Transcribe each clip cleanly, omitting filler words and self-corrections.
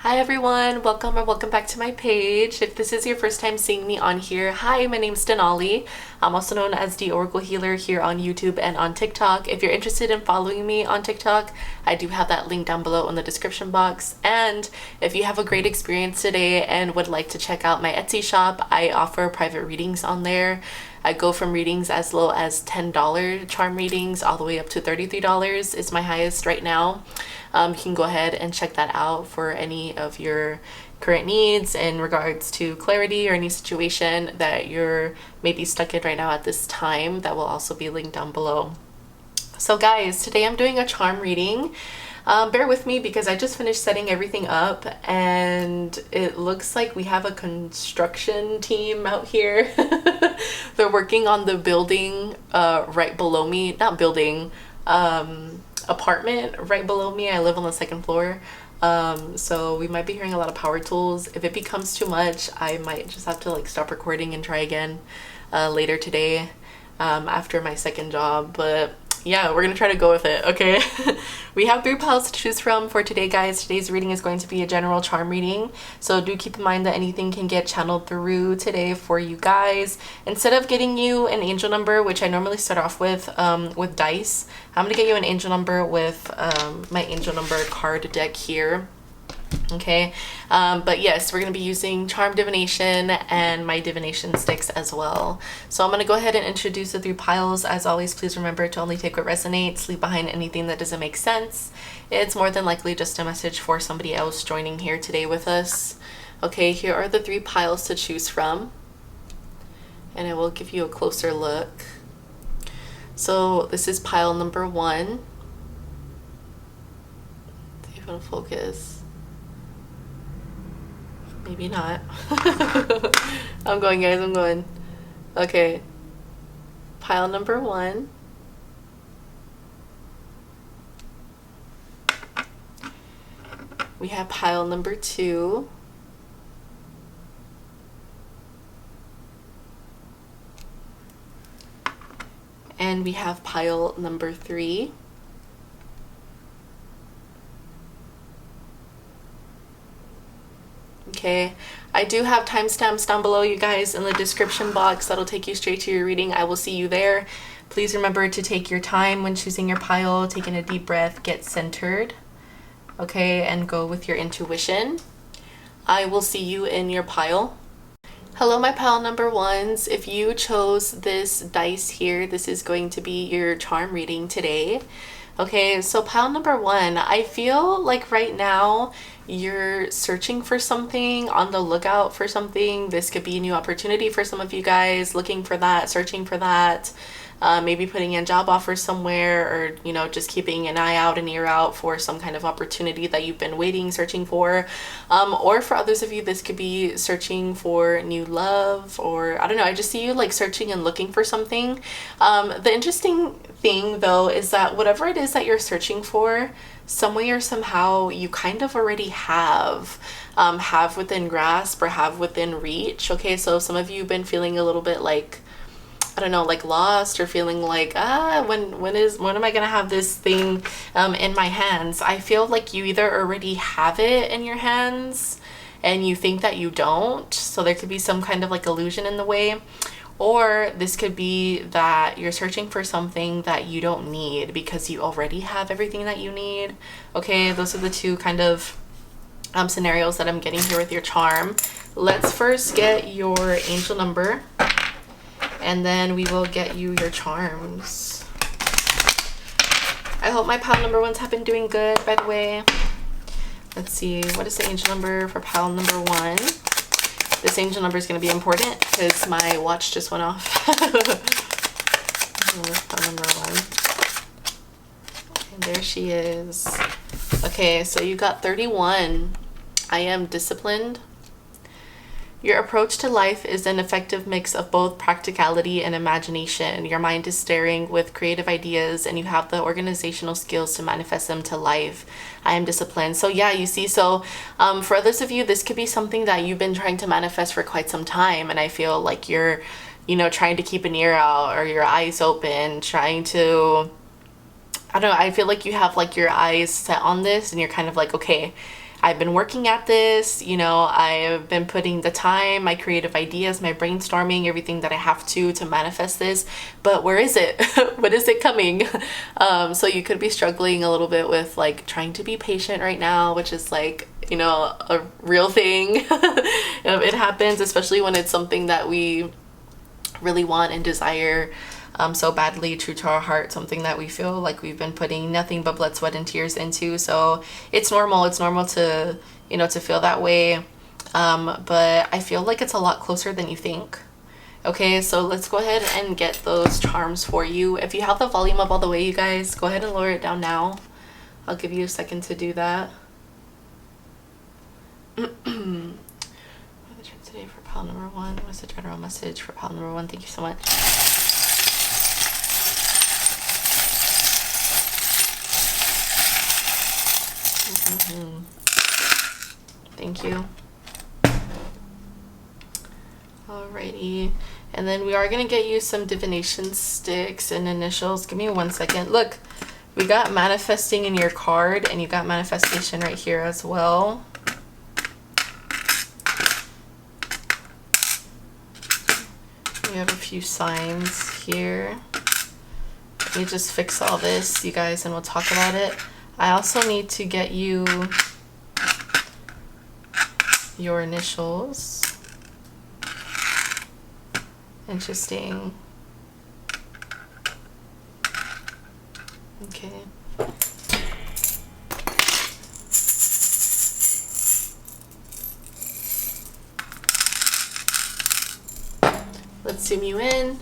Hi everyone, welcome or welcome back to my page. If this is your first time seeing me on here, hi, my name's Denali. I'm also known as DeeOracleHealer here on YouTube and on TikTok. If you're interested in following me on TikTok, I do have that link down below in the description box. And if you have a great experience today and would like to check out my Etsy shop, I offer private readings on there. I go from readings as low as $10 charm readings all the way up to $33 is my highest right now. You can go ahead and check that out for any of your current needs in regards to clarity or any situation that you're maybe stuck in right now at this time. That will also be linked down below. So guys, today I'm doing a charm reading. Bear with me because I just finished setting everything up and it looks like we have a construction team out here. They're working on the building right below me. Not building, apartment right below me. I live on the second floor. So we might be hearing a lot of power tools. If it becomes too much, I might just have to like stop recording and try again later today after my second job. But yeah, we're gonna try to go with it, okay? We have 3 piles to choose from for today, guys. Today's reading is going to be a general charm reading, so do keep in mind that anything can get channeled through today for you guys. Instead of getting you an angel number, which I normally start off with dice, I'm gonna get you an angel number with my angel number card deck here. Okay, but yes, we're going to be using charm divination and my divination sticks as well. So I'm going to go ahead and introduce the 3 piles. As always, please remember to only take what resonates, leave behind anything that doesn't make sense. It's more than likely just a message for somebody else joining here today with us. Okay, here are the 3 piles to choose from, and I will give you a closer look. So this is pile number 1. See if it'll focus. Maybe not. I'm going, guys, I'm going. Okay. Pile number 1. We have pile number 2. And we have pile number 3. Okay, I do have timestamps down below, you guys, in the description box. That'll take you straight to your reading. I will see you there. Please remember to take your time when choosing your pile, taking a deep breath, get centered, okay, and go with your intuition. I will see you in your pile. Hello, my pile number 1s. If you chose this dice here, this is going to be your charm reading today. Okay, so pile number 1, I feel like right now you're searching for something, on the lookout for something. This could be a new opportunity for some of you guys, looking for that, searching for that, maybe putting in job offers somewhere, or you know, just keeping an eye out and ear out for some kind of opportunity that you've been waiting, searching for. Or for others of you, this could be searching for new love, or I don't know, I just see you like searching and looking for something. The interesting thing though is that whatever it is that you're searching for, some way or somehow you kind of already have within grasp or have within reach. Okay, so some of you have been feeling a little bit like, I don't know, like lost, or feeling like when am I gonna have this thing in my hands? I feel like you either already have it in your hands and you think that you don't, so there could be some kind of like illusion in the way. Or this could be that you're searching for something that you don't need because you already have everything that you need. Okay, those are the 2 kind of scenarios that I'm getting here with your charm. Let's first get your angel number, and then we will get you your charms. I hope my pile number 1s have been doing good, by the way. Let's see, what is the angel number for pile number 1? This angel number is going to be important because my watch just went off. Pile number 1. And there she is. Okay, so you got 31. I am disciplined. Your approach to life is an effective mix of both practicality and imagination. Your mind is staring with creative ideas and you have the organizational skills to manifest them to life. I am disciplined. So yeah, you see, so for others of you, this could be something that you've been trying to manifest for quite some time. And I feel like you're, you know, trying to keep an ear out or your eyes open, trying to, I don't know, I feel like you have like your eyes set on this and you're kind of like, okay, I've been working at this, you know, I've been putting the time, my creative ideas, my brainstorming, everything that I have to manifest this, but where is it? When is it coming? So you could be struggling a little bit with like trying to be patient right now, which is like, you know, a real thing. It happens, especially when it's something that we really want and desire so badly, true to our heart, something that we feel like we've been putting nothing but blood, sweat, and tears into. So it's normal to, you know, to feel that way, but I feel like it's a lot closer than you think. Okay, so let's go ahead and get those charms for you. If you have the volume up all the way, you guys, go ahead and lower it down now. I'll give you a second to do that. Today for pile number 1. What's the general message for pile number 1? Thank you so much. Thank you. Alrighty, and then we are gonna get you some divination sticks and initials. Give me 1 second. Look, we got manifesting in your card, and you got manifestation right here as well. We have a few signs here. Let me just fix all this, you guys, and we'll talk about it. I also need to get you your initials. Interesting. Okay. Let's zoom you in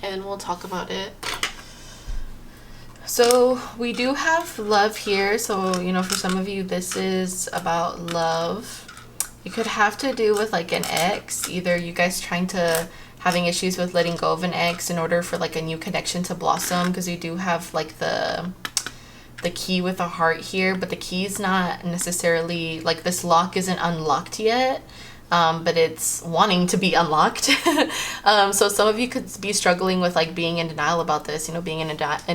and we'll talk about it. So we do have love here. So, you know, for some of you, this is about love. You could have to do with like an ex, either you guys having issues with letting go of an ex in order for like a new connection to blossom, because you do have like the key with a heart here, but the key is not necessarily like, this lock isn't unlocked yet. But it's wanting to be unlocked. So some of you could be struggling with like being in denial about this, you know, being in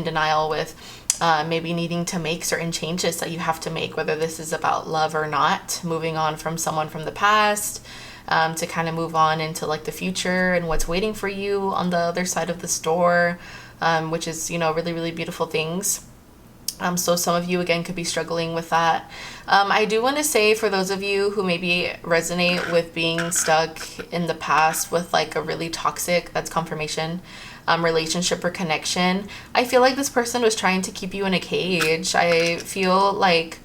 denial with maybe needing to make certain changes that you have to make, whether this is about love or not, moving on from someone from the past, to kind of move on into like the future and what's waiting for you on the other side of this door, which is, you know, really, really beautiful things. So some of you, again, could be struggling with that. I do want to say, for those of you who maybe resonate with being stuck in the past with like a really toxic, that's confirmation, relationship or connection, I feel like this person was trying to keep you in a cage. I feel like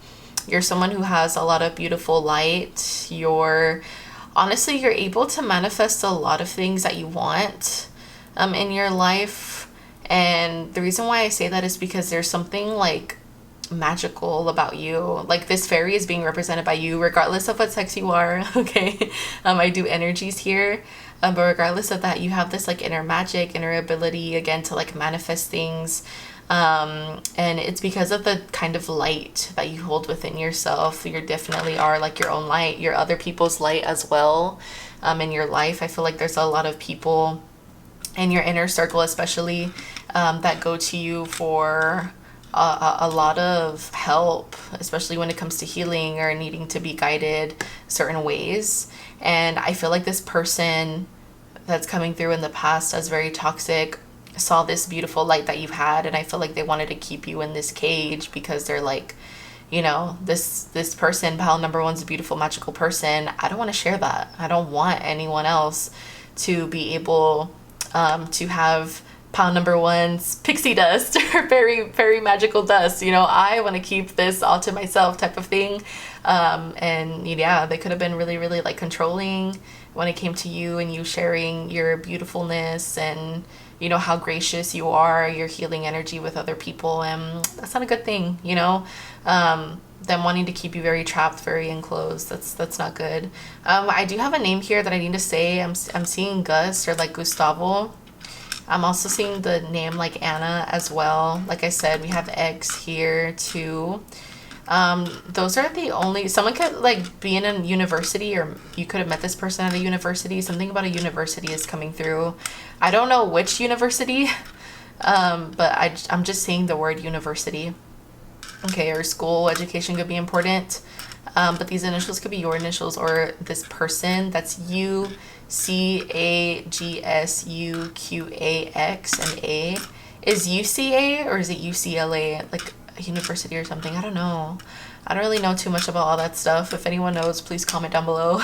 you're someone who has a lot of beautiful light. Honestly, you're able to manifest a lot of things that you want in your life. And the reason why I say that is because there's something like magical about you. Like, this fairy is being represented by you regardless of what sex you are. Okay. I do energies here, but regardless of that, you have this like inner magic, inner ability, again, to like manifest things. And it's because of the kind of light that you hold within yourself. You definitely are like your own light. You're other people's light as well. In your life, I feel like there's a lot of people in your inner circle, especially, that go to you for a lot of help, especially when it comes to healing or needing to be guided certain ways. And I feel like this person that's coming through in the past as very toxic saw this beautiful light that you've had, and I feel like they wanted to keep you in this cage because they're like, you know, this person, pile number 1's a beautiful, magical person. I don't want to share that. I don't want anyone else to be able to have pile number 1's pixie dust or very, very magical dust. You know, I want to keep this all to myself, type of thing. And yeah, they could have been really, really like controlling when it came to you and you sharing your beautifulness and, you know, how gracious you are, your healing energy with other people. And that's not a good thing, you know. Them wanting to keep you very trapped, very enclosed. That's not good. I do have a name here that I need to say. I'm seeing Gus or like Gustavo. I'm also seeing the name like Anna as well. Like I said, we have X here too. Those are the only, someone could like be in a university, or you could have met this person at a university. Something about a university is coming through. I don't know which university, but I'm just seeing the word university. Okay, or school education could be important. But these initials could be your initials or this person. That's UCAGSUQAX and A. Is UCA or is it UCLA? Like a university or something? I don't know. I don't really know too much about all that stuff. If anyone knows, please comment down below.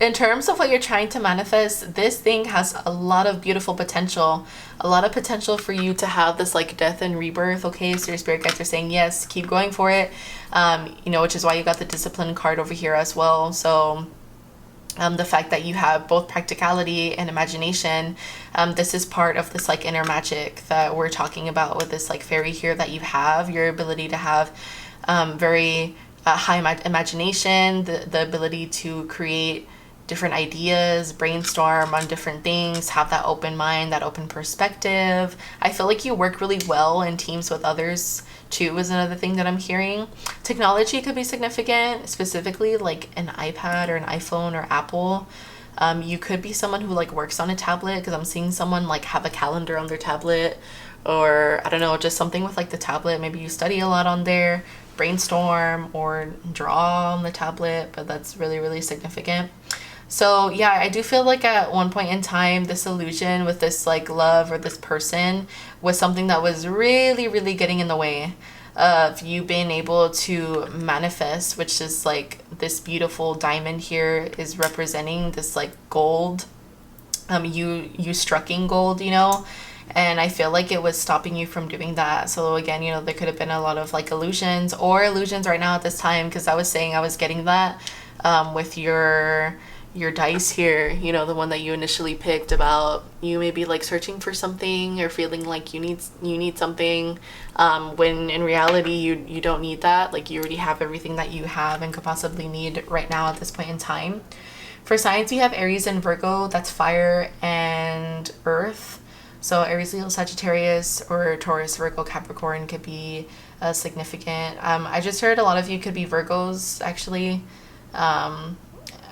In terms of what you're trying to manifest, this thing has a lot of beautiful potential. A lot of potential for you to have this like death and rebirth. Okay, so your spirit guides are saying yes, keep going for it. You know, which is why you got the discipline card over here as well. So the fact that you have both practicality and imagination, this is part of this like inner magic that we're talking about with this like fairy here that you have, your ability to have very high imagination, the ability to create different ideas, brainstorm on different things, have that open mind, that open perspective. I feel like you work really well in teams with others too, is another thing that I'm hearing. Technology could be significant, specifically like an iPad or an iPhone or Apple. You could be someone who like works on a tablet, because I'm seeing someone like have a calendar on their tablet, or I don't know, just something with like the tablet. Maybe you study a lot on there, brainstorm or draw on the tablet, but that's really, really significant. So yeah, I do feel like at one point in time, this illusion with this like love or this person was something that was really, really getting in the way of you being able to manifest, which is like this beautiful diamond here is representing this like gold, you striking gold, you know, and I feel like it was stopping you from doing that. So again, you know, there could have been a lot of like illusions right now at this time, because I was saying I was getting that with your dice here, you know, the one that you initially picked, about you maybe like searching for something or feeling like you need something, when in reality you don't need that. Like you already have everything that you have and could possibly need right now at this point in time. For signs, we have Aries and Virgo, that's fire and earth. So Aries, Leo, Sagittarius, or Taurus, Virgo, Capricorn could be significant. I just heard a lot of you could be Virgos actually.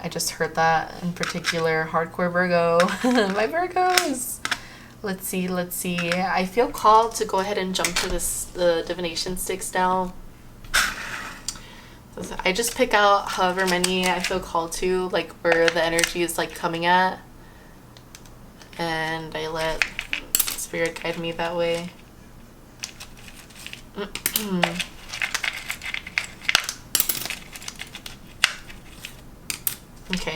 I just heard that in particular, hardcore Virgo. My Virgos. Let's see. I feel called to go ahead and jump to the divination sticks now. I just pick out however many I feel called to, like where the energy is like coming at, and I let spirit guide me that way. Okay.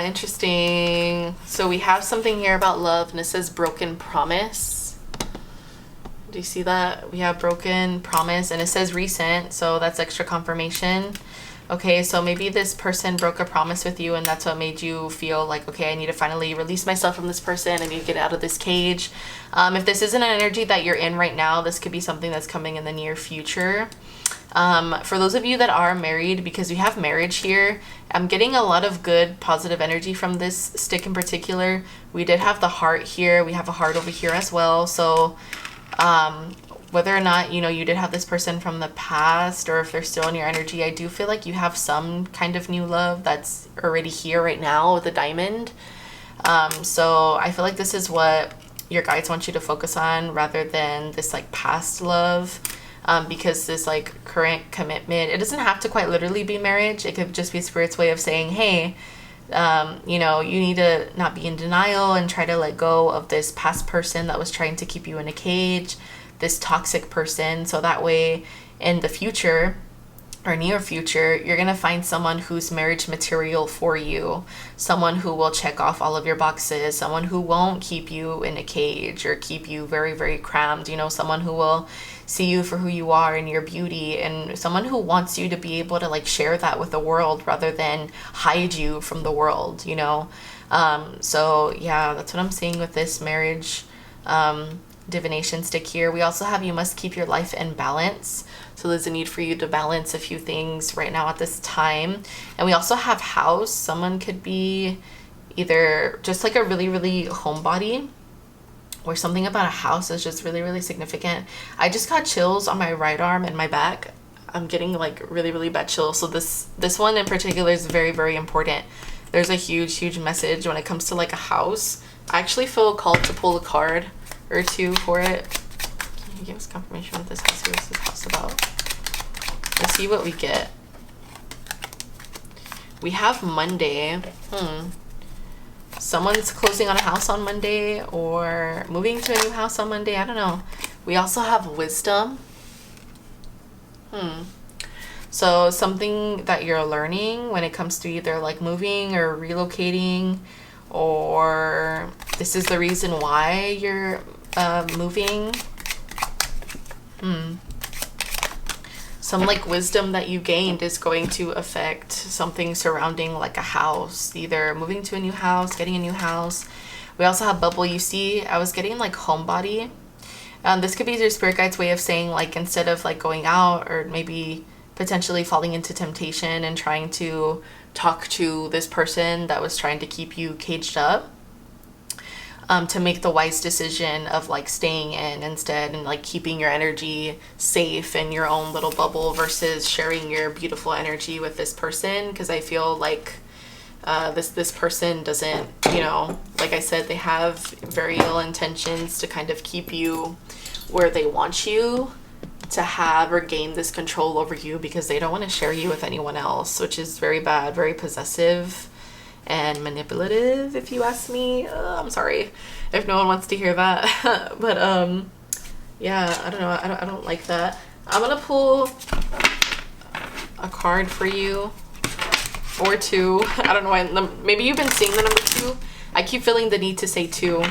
Interesting. So we have something here about love, and it says broken promise. Do you see that? We have broken promise, and it says recent, so that's extra confirmation. Okay, so maybe this person broke a promise with you, and that's what made you feel like, okay, I need to finally release myself from this person. I need to get out of this cage. If this isn't an energy that you're in right now, this could be something that's coming in the near future. For those of you that are married, because we have marriage here, I'm getting a lot of good positive energy from this stick in particular. We did have the heart here. We have a heart over here as well. So whether or not, you know, you did have this person from the past, or if they're still in your energy, I do feel like you have some kind of new love that's already here right now with the diamond. So I feel like this is what your guides want you to focus on, rather than this like past love. Because this like current commitment, it doesn't have to quite literally be marriage. It could just be Spirit's way of saying, hey, you know, you need to not be in denial and try to let go of this past person that was trying to keep you in a cage, this toxic person. So that way in the future or near future, you're going to find someone who's marriage material for you, someone who will check off all of your boxes, someone who won't keep you in a cage or keep you very, very crammed, you know, someone who will see you for who you are and your beauty, and someone who wants you to be able to like share that with the world rather than hide you from the world, you know. So yeah, that's what I'm seeing with this marriage divination stick here. We also have you must keep your life in balance. So there's a need for you to balance a few things right now at this time. And we also have house. Someone could be either just like a really, really homebody, or something about a house is just really, really significant. I just got chills on my right arm and my back. I'm getting like really, really bad chills. So this one in particular is very, very important. There's a huge, huge message when it comes to like a house. I actually feel called to pull a card or two for it. you give us confirmation of this house? What's this house about? Let's see what we get. We have Monday. Someone's closing on a house on Monday or moving to a new house on Monday. I don't know. We also have wisdom. So something that you're learning when it comes to either like moving or relocating, or this is the reason why you're moving. Some like wisdom that you gained is going to affect something surrounding like a house, either moving to a new house, getting a new house. We also have bubble. You see, I was getting like homebody. This could be your spirit guide's way of saying like, instead of like going out or maybe potentially falling into temptation and trying to talk to this person that was trying to keep you caged up, to make the wise decision of like staying in instead and like keeping your energy safe in your own little bubble versus sharing your beautiful energy with this person. Because I feel like this person doesn't, you know, like I said, they have very ill intentions to kind of keep you where they want you to have or gain this control over you, because they don't want to share you with anyone else, which is very bad, very possessive and manipulative, if you ask me. I'm sorry if no one wants to hear that. But yeah, I don't know, I don't like that. I'm gonna pull a card for you, or two. I don't know why. Maybe you've been seeing the number 2. I keep feeling the need to say 2.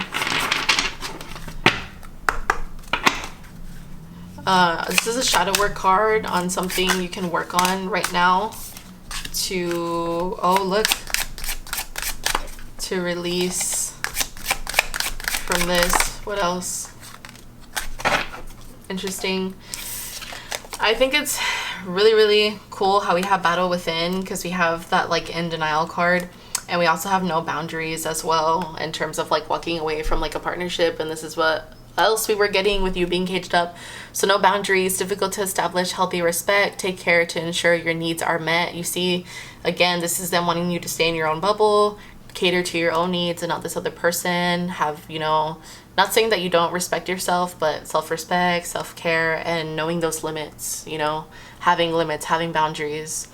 This is a shadow work card on something you can work on right now to, oh look, to release from this. What else? Interesting. I think it's really, really cool how we have battle within, because we have that like in denial card, and we also have no boundaries as well in terms of like walking away from like a partnership, and this is what else we were getting with you being caged up. So no boundaries, difficult to establish healthy respect, take care to ensure your needs are met. You see, again, this is them wanting you to stay in your own bubble, cater to your own needs and not this other person. Have, you know, not saying that you don't respect yourself, but self-respect, self-care, and knowing those limits, you know, having limits, having boundaries.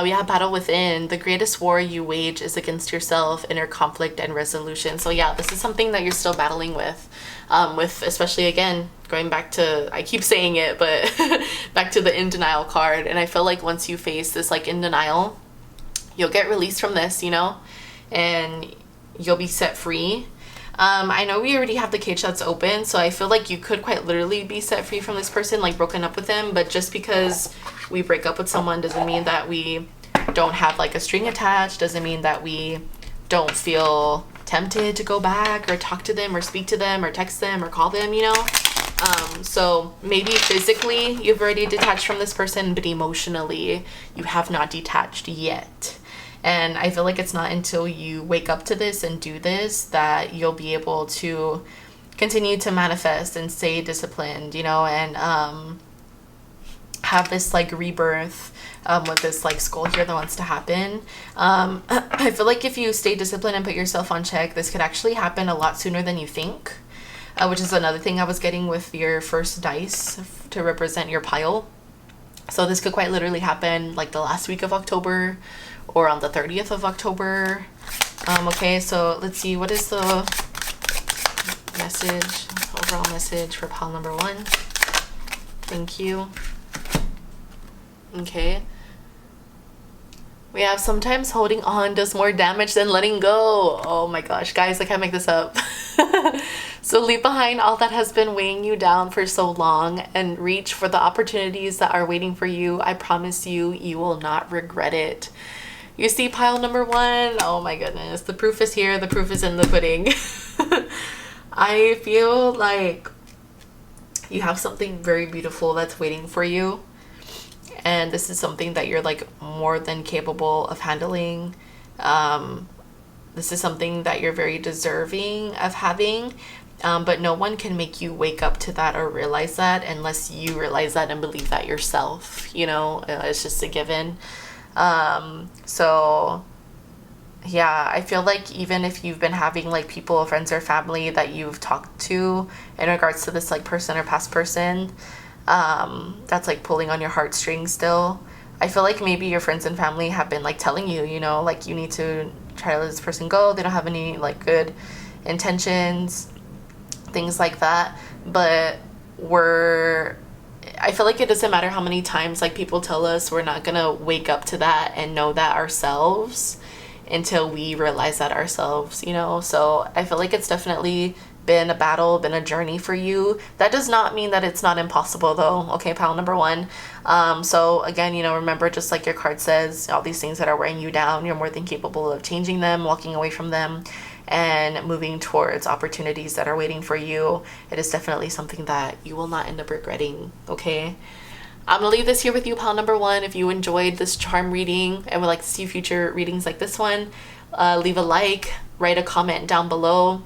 We have battle within. The greatest war you wage is against yourself, inner conflict and resolution. So yeah, this is something that you're still battling with especially, again, going back to, I keep saying it, but back to the in denial card. And I feel like once you face this like in denial, you'll get released from this, you know, and you'll be set free. I know we already have the cage that's open, so I feel like you could quite literally be set free from this person, like broken up with them. But just because we break up with someone doesn't mean that we don't have like a string attached, doesn't mean that we don't feel tempted to go back or talk to them or speak to them or text them or call them, you know. So maybe physically you've already detached from this person, but emotionally you have not detached yet. And I feel like it's not until you wake up to this and do this that you'll be able to continue to manifest and stay disciplined, you know, and have this like rebirth with this like skull here that wants to happen. I feel like if you stay disciplined and put yourself on check, this could actually happen a lot sooner than you think, which is another thing I was getting with your first dice to represent your pile. So this could quite literally happen like the last week of October or on the 30th of October. Okay, so let's see, what is the message, overall message for pile number 1? Thank you. Okay. We have sometimes holding on does more damage than letting go. Oh my gosh, guys, I can't make this up. So leave behind all that has been weighing you down for so long and reach for the opportunities that are waiting for you. I promise you, you will not regret it. You see pile number 1? Oh my goodness, the proof is here. The proof is in the pudding. I feel like you have something very beautiful that's waiting for you. And this is something that you're like more than capable of handling. This is something that you're very deserving of having. But no one can make you wake up to that or realize that unless you realize that and believe that yourself, you know. It's just a given. So yeah, I feel like even if you've been having like people, friends or family that you've talked to in regards to this like person or past person, that's like pulling on your heartstrings still, I feel like maybe your friends and family have been like telling you, you know, like you need to try to let this person go. They don't have any like good intentions, things like that. But I feel like it doesn't matter how many times like people tell us, we're not gonna wake up to that and know that ourselves until we realize that ourselves, you know? So I feel like it's definitely been a battle, been a journey for you. That does not mean that it's not impossible though. Okay, pal number one. So again, you know, remember, just like your card says, all these things that are weighing you down, you're more than capable of changing them, walking away from them, and moving towards opportunities that are waiting for you. It is definitely something that you will not end up regretting, okay? I'm gonna leave this here with you, pal number one. If you enjoyed this charm reading and would like to see future readings like this one, leave a like, write a comment down below.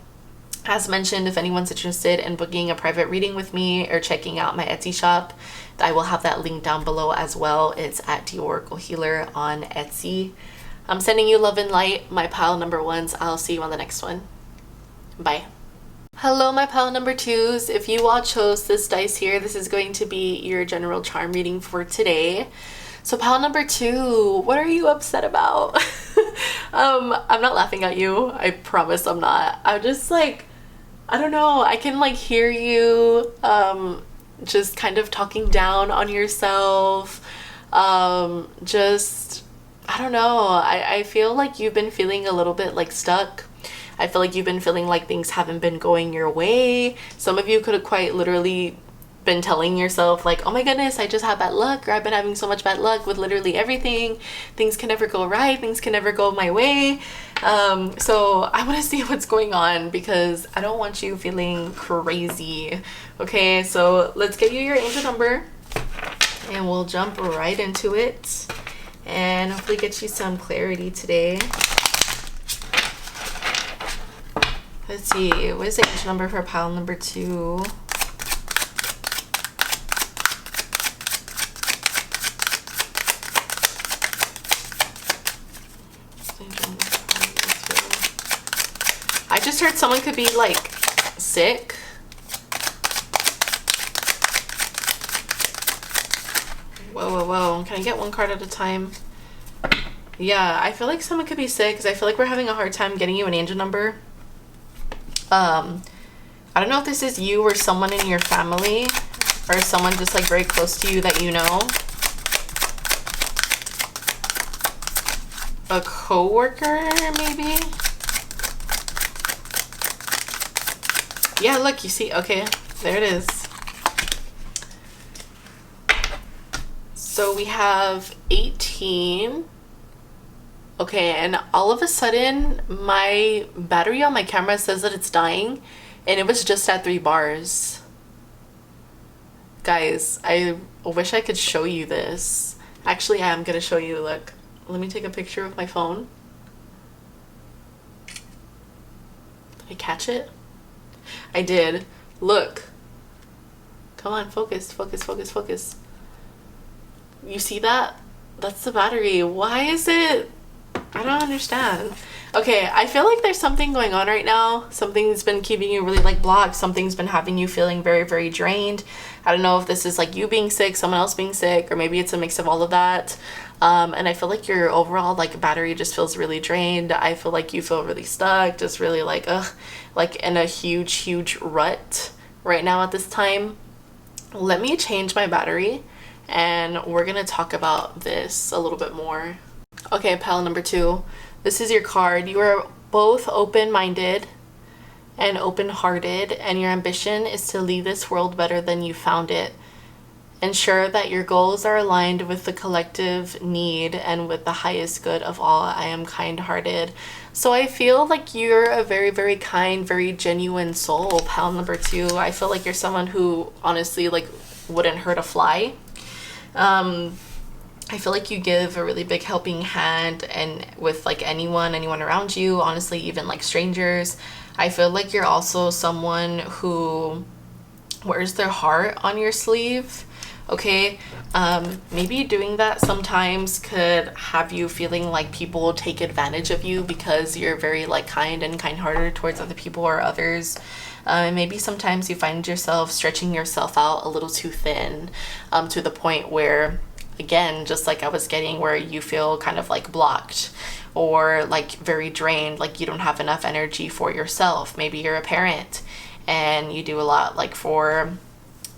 As mentioned, if anyone's interested in booking a private reading with me or checking out my Etsy shop, I will have that link down below as well. It's at DeeOracleHealer on Etsy. I'm sending you love and light, my pal number ones. I'll see you on the next one. Bye. Hello, my pal number twos. If you all chose this dice here, this is going to be your general charm reading for today. So pal number two, what are you upset about? I'm not laughing at you. I promise I'm not. I'm just like, I don't know. I can like hear you just kind of talking down on yourself. Just, I don't know. I feel like you've been feeling a little bit like stuck. I feel like you've been feeling like things haven't been going your way. Some of you could have quite literally been telling yourself like, oh my goodness, I just had bad luck, or I've been having so much bad luck with literally everything. Things can never go right. Things can never go my way. So I want to see what's going on because I don't want you feeling crazy. Okay, so let's get you your angel number and we'll jump right into it and hopefully get you some clarity today. Let's see, what is the angel number for pile number two? I just heard someone could be like sick. Whoa, whoa, whoa. Can I get one card at a time? Yeah, I feel like someone could be sick because I feel like we're having a hard time getting you an angel number. I don't know if this is you or someone in your family or someone just like very close to you that you know. A coworker, maybe? Yeah, look, you see, okay, there it is. So we have 18. Okay, and all of a sudden, my battery on my camera says that it's dying, and it was just at 3 bars. Guys, I wish I could show you this. Actually, I am gonna show you, look. Let me take a picture of my phone. Did I catch it? I did. Look. Come on, focus, focus, focus, focus. You see that? That's the battery. Why is it? I don't understand. Okay, I feel like there's something going on right now. Something's been keeping you really like blocked. Something's been having you feeling very, very drained. I don't know if this is like you being sick, someone else being sick, or maybe it's a mix of all of that. And I feel like your overall like battery just feels really drained. I feel like you feel really stuck, just really like like in a huge, huge rut right now at this time. Let me change my battery and we're gonna talk about this a little bit more. Okay, pal number two, this is your card. You are both open-minded and open-hearted, and your ambition is to leave this world better than you found it. Ensure that your goals are aligned with the collective need and with the highest good of all. I am kind-hearted. So I feel like you're a very, very kind, very genuine soul, pal number two. I feel like you're someone who honestly like wouldn't hurt a fly. I feel like you give a really big helping hand and with like anyone around you, honestly, even like strangers. I feel like you're also someone who wears their heart on your sleeve. Okay, maybe doing that sometimes could have you feeling like people take advantage of you because you're very like kind and kind-hearted towards other people or others. Maybe sometimes you find yourself stretching yourself out a little too thin, to the point where, again, just like I was getting, where you feel kind of like blocked or like very drained, like you don't have enough energy for yourself. Maybe you're a parent and you do a lot like for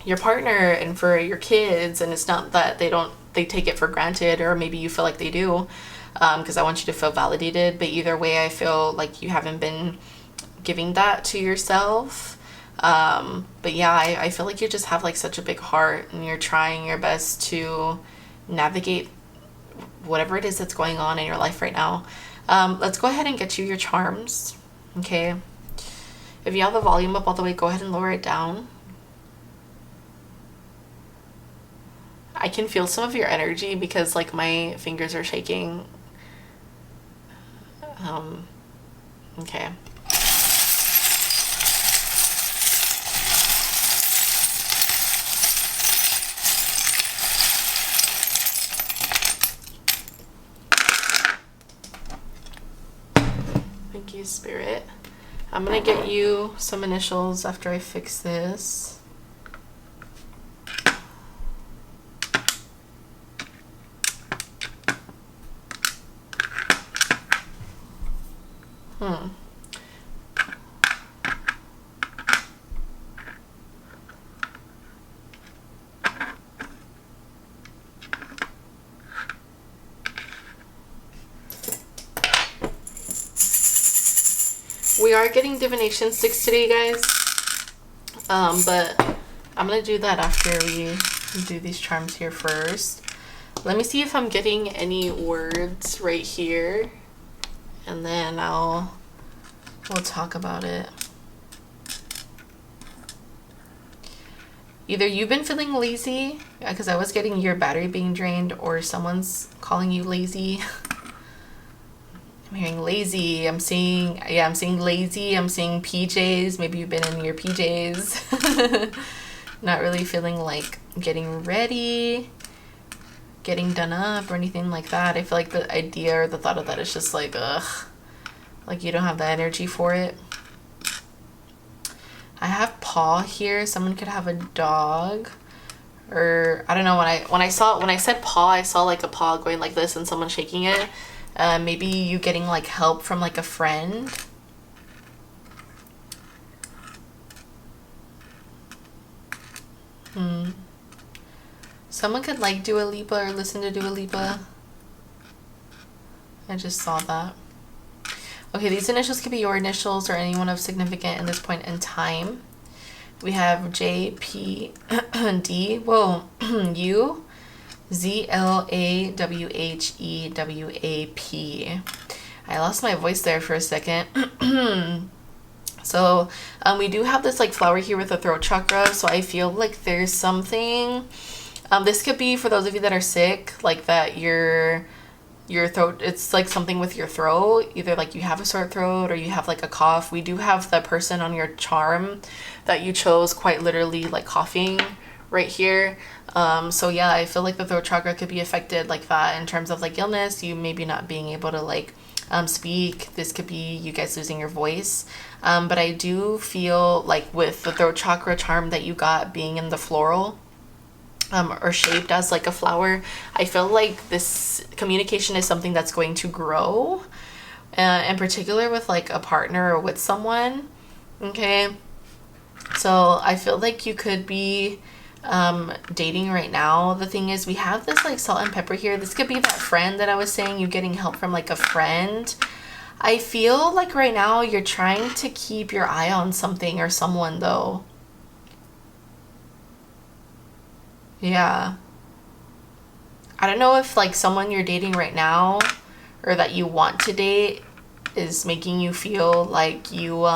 your partner and for your kids, and it's not that they take it for granted, or maybe you feel like they do, because I want you to feel validated. But either way, I feel like you haven't been giving that to yourself. But yeah, I feel like you just have like such a big heart and you're trying your best to navigate whatever it is that's going on in your life right now. Let's go ahead and get you your charms. Okay, if you have the volume up all the way, go ahead and lower it down. I can feel some of your energy because like my fingers are shaking. Okay. Thank you, Spirit. I'm gonna get you some initials after I fix this. We are getting divination sticks today, guys. But I'm gonna do that after we do these charms here first. Let me see if I'm getting any words right here, and then we'll talk about it. Either you've been feeling lazy, because I was getting your battery being drained, or someone's calling you lazy. I'm hearing lazy. I'm seeing lazy. I'm seeing PJs. Maybe you've been in your PJs. Not really feeling like getting ready, getting done up, or anything like that. I feel like the idea or the thought of that is just like, ugh. Like you don't have the energy for it. I have paw here. Someone could have a dog. Or I don't know, when I said paw, I saw like a paw going like this and someone shaking it. Maybe you getting like help from like a friend. Someone could like Dua Lipa or listen to Dua Lipa. I just saw that. Okay, these initials could be your initials or anyone of significant in this point in time. We have J, P, D, whoa, U, Z, L, A, W, H, E, W, A, P. I lost my voice there for a second. So we do have this like flower here with the throat chakra, so I feel like there's something, this could be for those of you that are sick, like that your throat, it's like something with your throat, either like you have a sore throat or you have like a cough. We do have the person on your charm that you chose quite literally like coughing right here. So yeah, I feel like the throat chakra could be affected like that in terms of like illness, you maybe not being able to like speak. This could be you guys losing your voice. But I do feel like with the throat chakra charm that you got being in the floral, or shaped as like a flower, I feel like this communication is something that's going to grow, in particular with like a partner or with someone. Okay, so I feel like you could be dating right now. The thing is, we have this like salt and pepper here. This could be that friend that I was saying, you getting help from like a friend. I feel like right now you're trying to keep your eye on something or someone though. Yeah. I don't know if like someone you're dating right now or that you want to date is making you feel like you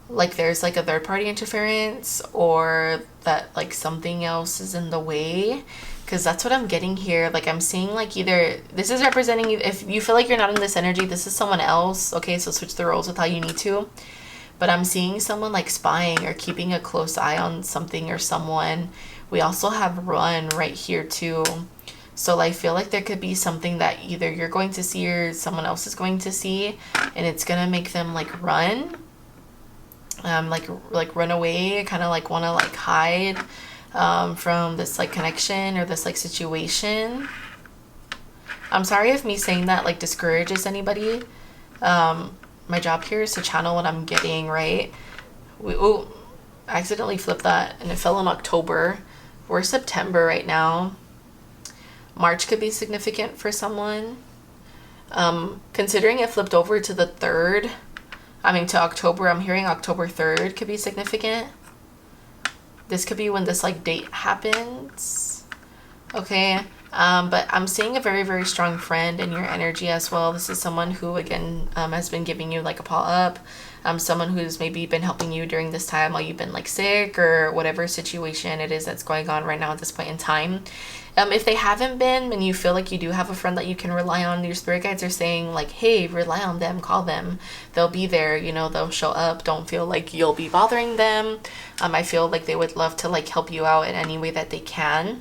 like there's like a third party interference, or that like something else is in the way, because that's what I'm getting here. Like I'm seeing like either this is representing you, if you feel like you're not in this energy, this is someone else. Okay, so switch the roles with how you need to. but I'm seeing someone like spying or keeping a close eye on something or someone. We also have run right here too. So I feel like there could be something that either you're going to see or someone else is going to see, and it's gonna make them like run, like run away, kind of like want to like hide from this like connection or this like situation. I'm sorry if me saying that like discourages anybody. My job here is to channel what I'm getting, right? I accidentally flipped that and it fell in October. We're September right now. March could be significant for someone. Considering it flipped over to the 3rd, to October, I'm hearing October 3rd could be significant. This could be when this like date happens. Okay. But I'm seeing a very, very strong friend in your energy as well. This is someone who, again, has been giving you like a paw up. Someone who's maybe been helping you during this time while you've been like sick or whatever situation it is that's going on right now at this point in time. If they haven't been and you feel like you do have a friend that you can rely on, your spirit guides are saying like, hey, rely on them, call them. They'll be there, they'll show up. Don't feel like you'll be bothering them. I feel like they would love to like help you out in any way that they can.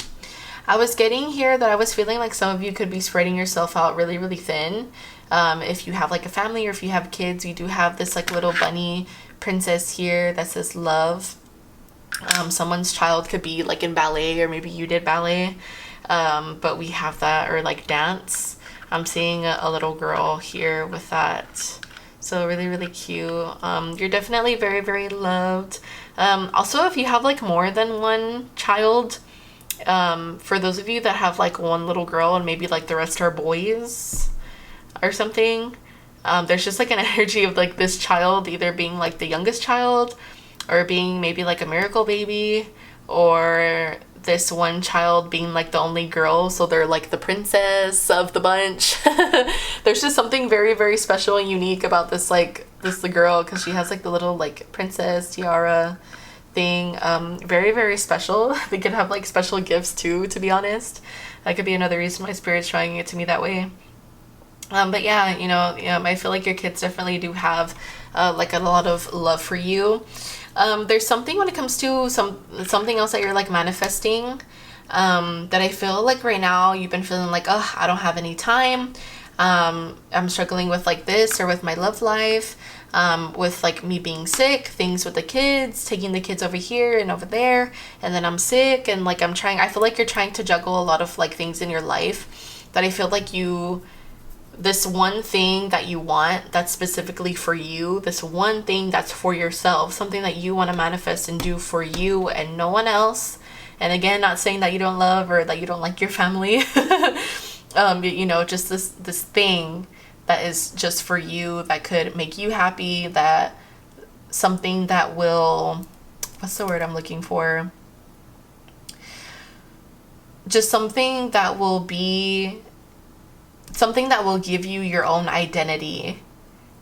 I was getting here that I was feeling like some of you could be spreading yourself out really, really thin. If you have like a family or if you have kids, you do have this like little bunny princess here that says love. Someone's child could be like in ballet, or maybe you did ballet. But we have that, or like dance. I'm seeing a little girl here with that. So really, really cute. You're definitely very, very loved. Also, if you have like more than one child, for those of you that have like one little girl and maybe like the rest are boys or something, there's just like an energy of like this child either being like the youngest child or being maybe like a miracle baby, or this one child being like the only girl, so they're like the princess of the bunch. There's just something very, very special and unique about this the girl, because she has like the little like princess tiara thing. Very, very special. They could have like special gifts too, to be honest. That could be another reason why Spirit's showing it to me that way. But yeah, I feel like your kids definitely do have like a lot of love for you. There's something when it comes to something else that you're like manifesting, that I feel like right now you've been feeling like, oh, I don't have any time. I'm struggling with like this or with my love life, with like me being sick, things with the kids, taking the kids over here and over there, and then I'm sick, and like I feel like you're trying to juggle a lot of like things in your life, that I feel like this one thing that you want that's specifically for you, this one thing that's for yourself, something that you want to manifest and do for you and no one else. And again, not saying that you don't love or that you don't like your family. Just this thing that is just for you, that could make you happy, that something that will, what's the word I'm looking for? Just something that will be something that will give you your own identity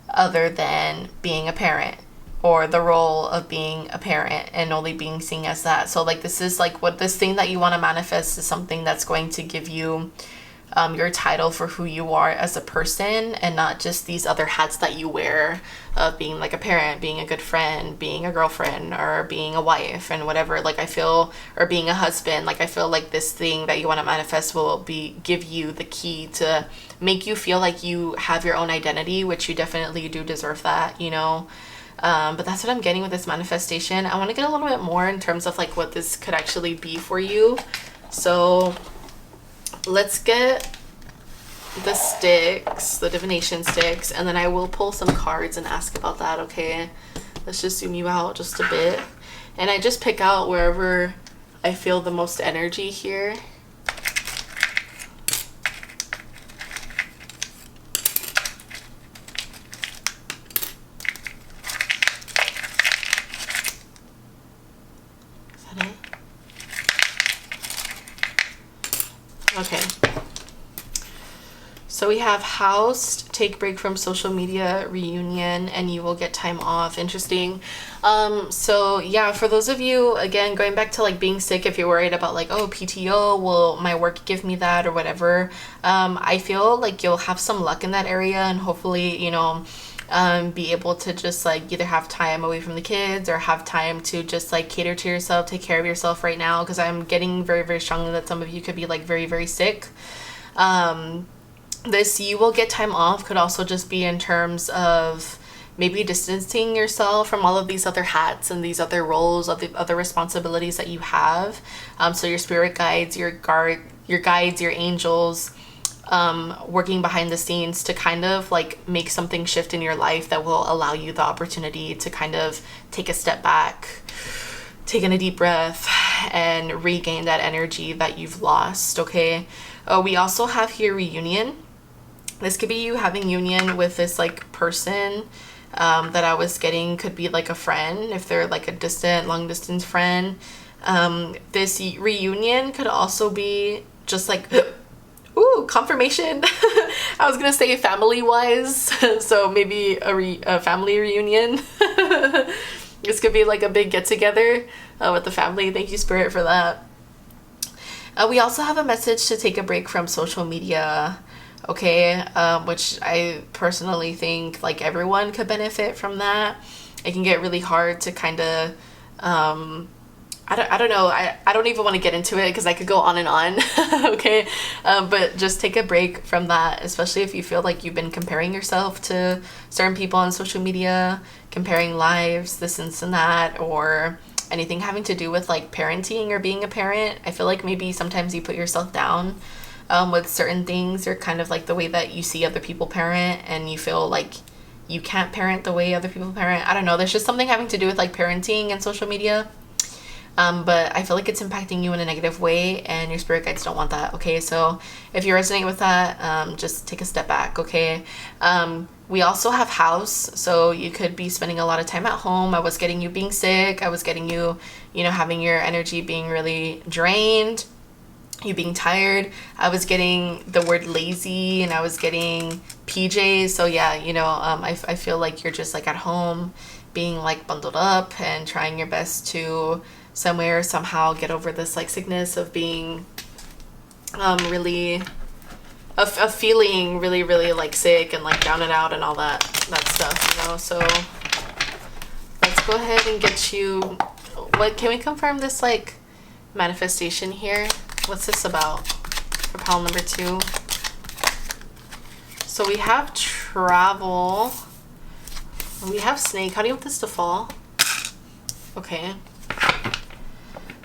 other than being a parent, or the role of being a parent and only being seen as that. So like this is like what this thing that you want to manifest is something that's going to give you your title for who you are as a person, and not just these other hats that you wear of being like a parent, being a good friend, being a girlfriend, or being a wife and whatever. Like I feel, or being a husband, like I feel like this thing that you want to manifest will give you the key to make you feel like you have your own identity, which you definitely do deserve that, but that's what I'm getting with this manifestation. I want to get a little bit more in terms of like what this could actually be for you. So let's get the sticks, the divination sticks, and then I will pull some cards and ask about that, okay? Let's just zoom you out just a bit. And I just pick out wherever I feel the most energy here. Is that it? Okay. So we have housed, take break from social media, reunion, and you will get time off. Interesting. So yeah, for those of you, again, going back to like being sick, if you're worried about like, oh, PTO, will my work give me that or whatever, I feel like you'll have some luck in that area, and hopefully, be able to just like either have time away from the kids or have time to just like cater to yourself, take care of yourself right now, because I'm getting very, very strongly that some of you could be like very, very sick. This you will get time off could also just be in terms of maybe distancing yourself from all of these other hats and these other roles, of the other responsibilities that you have. So your spirit guides, your guides, your angels, working behind the scenes to kind of like make something shift in your life that will allow you the opportunity to kind of take a step back, take in a deep breath, and regain that energy that you've lost. Okay. We also have here reunion. This could be you having union with this like person that I was getting. Could be like a friend if they're like a distant, long distance friend. This reunion could also be just like ooh, confirmation. I was gonna say family wise, so maybe a family reunion. This could be like a big get together with the family. Thank you, Spirit, for that. We also have a message to take a break from social media, okay, which I personally think like everyone could benefit from that. It can get really hard to kind of I don't know. I don't even want to get into it because I could go on and on. Okay. But just take a break from that, especially if you feel like you've been comparing yourself to certain people on social media, comparing lives, this and that, or anything having to do with like parenting or being a parent. I feel like maybe sometimes you put yourself down with certain things, or kind of like the way that you see other people parent, and you feel like you can't parent the way other people parent. I don't know. There's just something having to do with like parenting and social media. But I feel like it's impacting you in a negative way, and your spirit guides don't want that. Okay, so if you resonate with that, just take a step back. Okay. We also have house, so you could be spending a lot of time at home. I was getting you being sick. I was getting you, having your energy being really drained, you being tired. I was getting the word lazy, and I was getting PJs. So yeah, I feel like you're just like at home being like bundled up and trying your best to somehow get over this like sickness of being really of feeling really, really like sick and like down and out and all that stuff, so let's go ahead and get you. What can we confirm this like manifestation here? What's this about for pile number 2? So we have travel, we have snake. How do you want this to fall? Okay.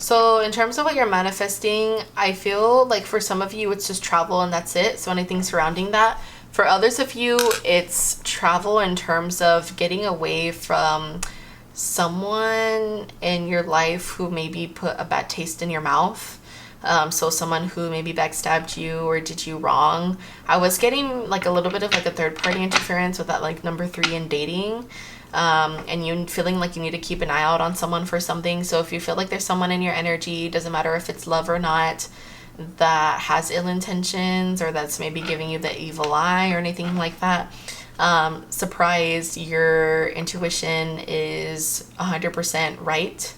So in terms of what you're manifesting, I feel like for some of you, it's just travel and that's it. So anything surrounding that. For others of you, it's travel in terms of getting away from someone in your life who maybe put a bad taste in your mouth. So someone who maybe backstabbed you or did you wrong. I was getting like a little bit of like a third party interference with that like number 3 in dating. And you feeling like you need to keep an eye out on someone for something. So if you feel like there's someone in your energy, doesn't matter if it's love or not, that has ill intentions or that's maybe giving you the evil eye or anything like that, surprise, your intuition is 100% right.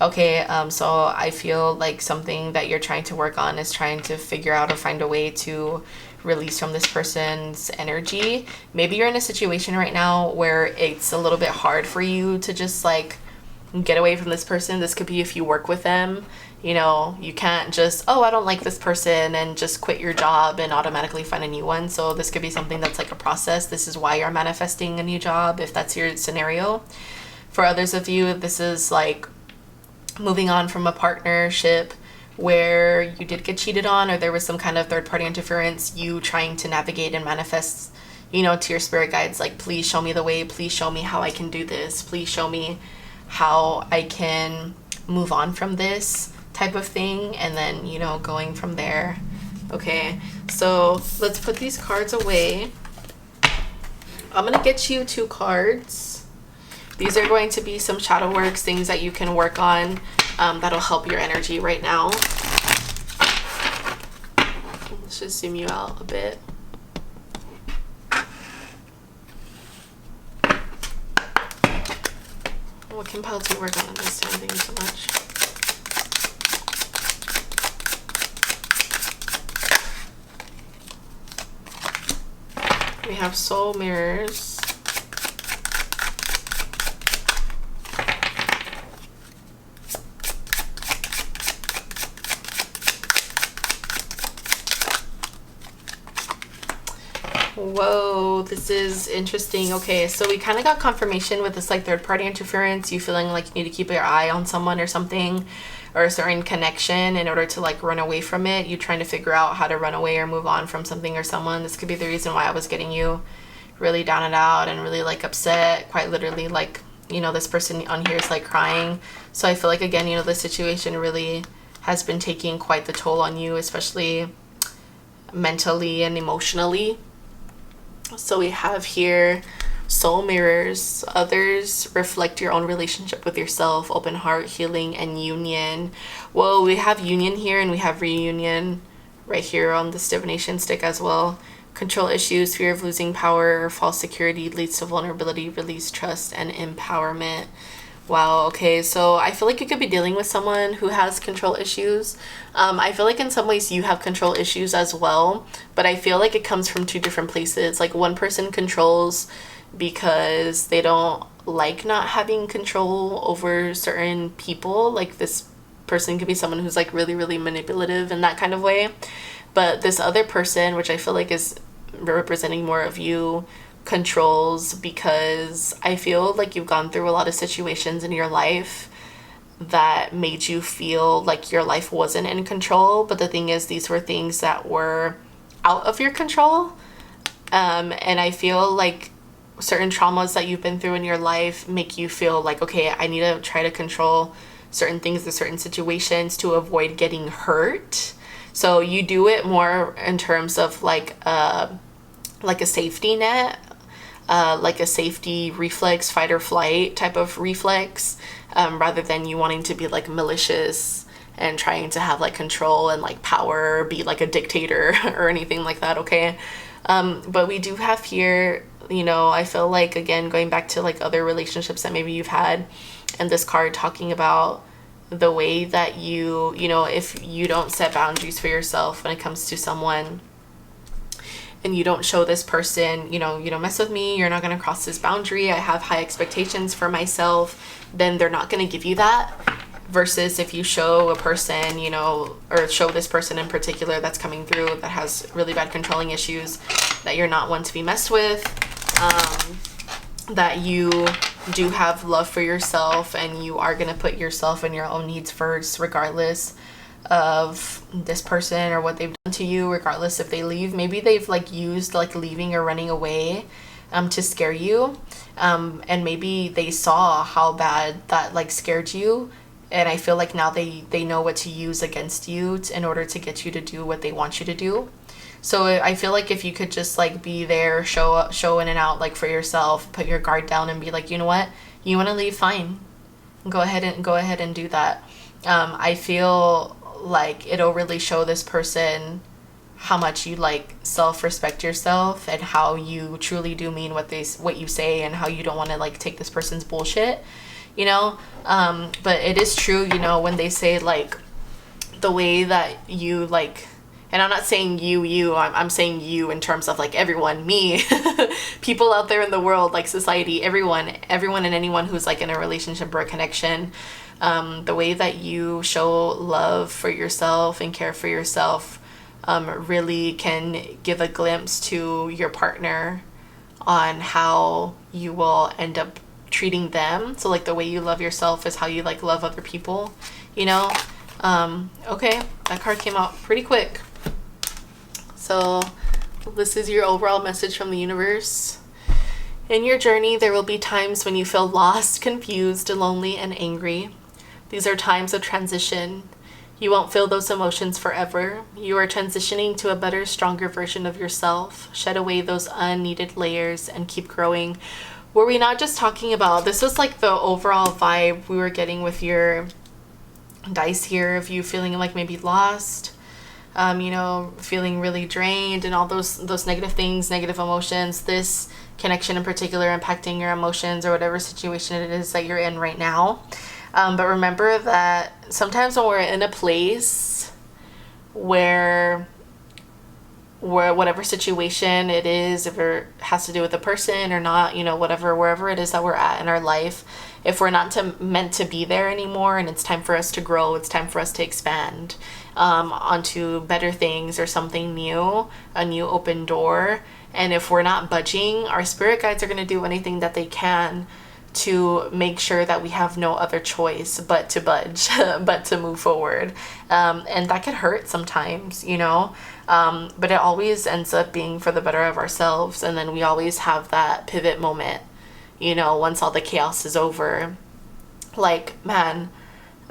Okay, so I feel like something that you're trying to work on is trying to figure out or find a way to release from this person's energy. Maybe you're in a situation right now where it's a little bit hard for you to just like get away from this person. This could be if you work with them. You can't just, I don't like this person and just quit your job and automatically find a new one. So this could be something that's like a process. This is why you're manifesting a new job, if that's your scenario. For others of you, this is like moving on from a partnership where you did get cheated on, or there was some kind of third party interference, you trying to navigate and manifest, to your spirit guides, like, please show me the way, please show me how I can do this, please show me how I can move on from this type of thing, and then, going from there. Okay, so let's put these cards away. I'm gonna get you 2 cards. These are going to be some shadow works, things that you can work on that'll help your energy right now. Let's just zoom you out a bit. What can pile 2 work on this time? Thank you so much. We have soul mirrors. Whoa, this is interesting. Okay, so we kind of got confirmation with this like third party interference, you feeling like you need to keep your eye on someone or something, or a certain connection in order to like run away from it. You trying to figure out how to run away or move on from something or someone. This could be the reason why I was getting you really down and out and really like upset, quite literally, like, you know, this person on here is like crying. So I feel like, again, you know, the situation really has been taking quite the toll on you, especially mentally and emotionally. So we have here soul mirrors. Others reflect your own relationship with yourself, open heart, healing, and union. Whoa, we have union here and we have reunion right here on this divination stick as well. Control issues, fear of losing power, or false security leads to vulnerability, release, trust, and empowerment. Wow, okay, so I feel like you could be dealing with someone who has control issues. I feel like in some ways you have control issues as well, but I feel like it comes from two different places. Like one person controls because they don't like not having control over certain people. Like this person could be someone who's like really, really manipulative in that kind of way. But this other person, which I feel like is representing more of you, controls because I feel like you've gone through a lot of situations in your life that made you feel like your life wasn't in control. But the thing is, these were things that were out of your control. And I feel like certain traumas that you've been through in your life make you feel like, okay, I need to try to control certain things or certain situations to avoid getting hurt. So you do it more in terms of like a safety net, like a safety reflex, fight or flight type of reflex, rather than you wanting to be like malicious and trying to have like control and like power, be like a dictator or anything like that, okay? But we do have here, you know, I feel like, again, going back to like other relationships that maybe you've had, and this card talking about the way that you know, if you don't set boundaries for yourself when it comes to someone, and you don't show this person, you know, you don't mess with me, you're not going to cross this boundary, I have high expectations for myself, then they're not going to give you that. Versus if you show a person, you know, or show this person in particular that's coming through that has really bad controlling issues, that you're not one to be messed with, that you do have love for yourself and you are going to put yourself and your own needs first, regardless of this person or what they've done to you, regardless if they leave. Maybe they've like used like leaving or running away to scare you, and maybe they saw how bad that like scared you, and I feel like now they know what to use against you in order to get you to do what they want you to do. So I feel like if you could just like be there, show in and out like for yourself, put your guard down and be like, you know what, you want to leave, fine, go ahead and do that. I feel like it'll really show this person how much you like self-respect yourself and how you truly do mean what you say, and how you don't want to like take this person's bullshit, you know. But it is true, you know, when they say like the way that you like, and I'm not saying I'm saying you in terms of like everyone, me, people out there in the world, like society, everyone and anyone who's like in a relationship or a connection, the way that you show love for yourself and care for yourself really can give a glimpse to your partner on how you will end up treating them. So like the way you love yourself is how you like love other people, you know. Okay, that card came out pretty quick. So this is your overall message from the universe. In your journey, there will be times when you feel lost, confused, lonely, and angry. These are times of transition. You won't feel those emotions forever. You are transitioning to a better, stronger version of yourself. Shed away those unneeded layers and keep growing. Were we not just talking about, this was like the overall vibe we were getting with your dice here, of you feeling like maybe lost, you know, feeling really drained and all those negative things, negative emotions, this connection in particular impacting your emotions or whatever situation it is that you're in right now. But remember that sometimes when we're in a place where whatever situation it is, if it has to do with a person or not, you know, whatever, wherever it is that we're at in our life, if we're not meant to be there anymore, and it's time for us to grow, it's time for us to expand onto better things or something new, a new open door. And if we're not budging, our spirit guides are going to do anything that they can to make sure that we have no other choice but to budge, but to move forward. And that could hurt sometimes, you know, but it always ends up being for the better of ourselves. And then we always have that pivot moment, you know, once all the chaos is over. Like, man,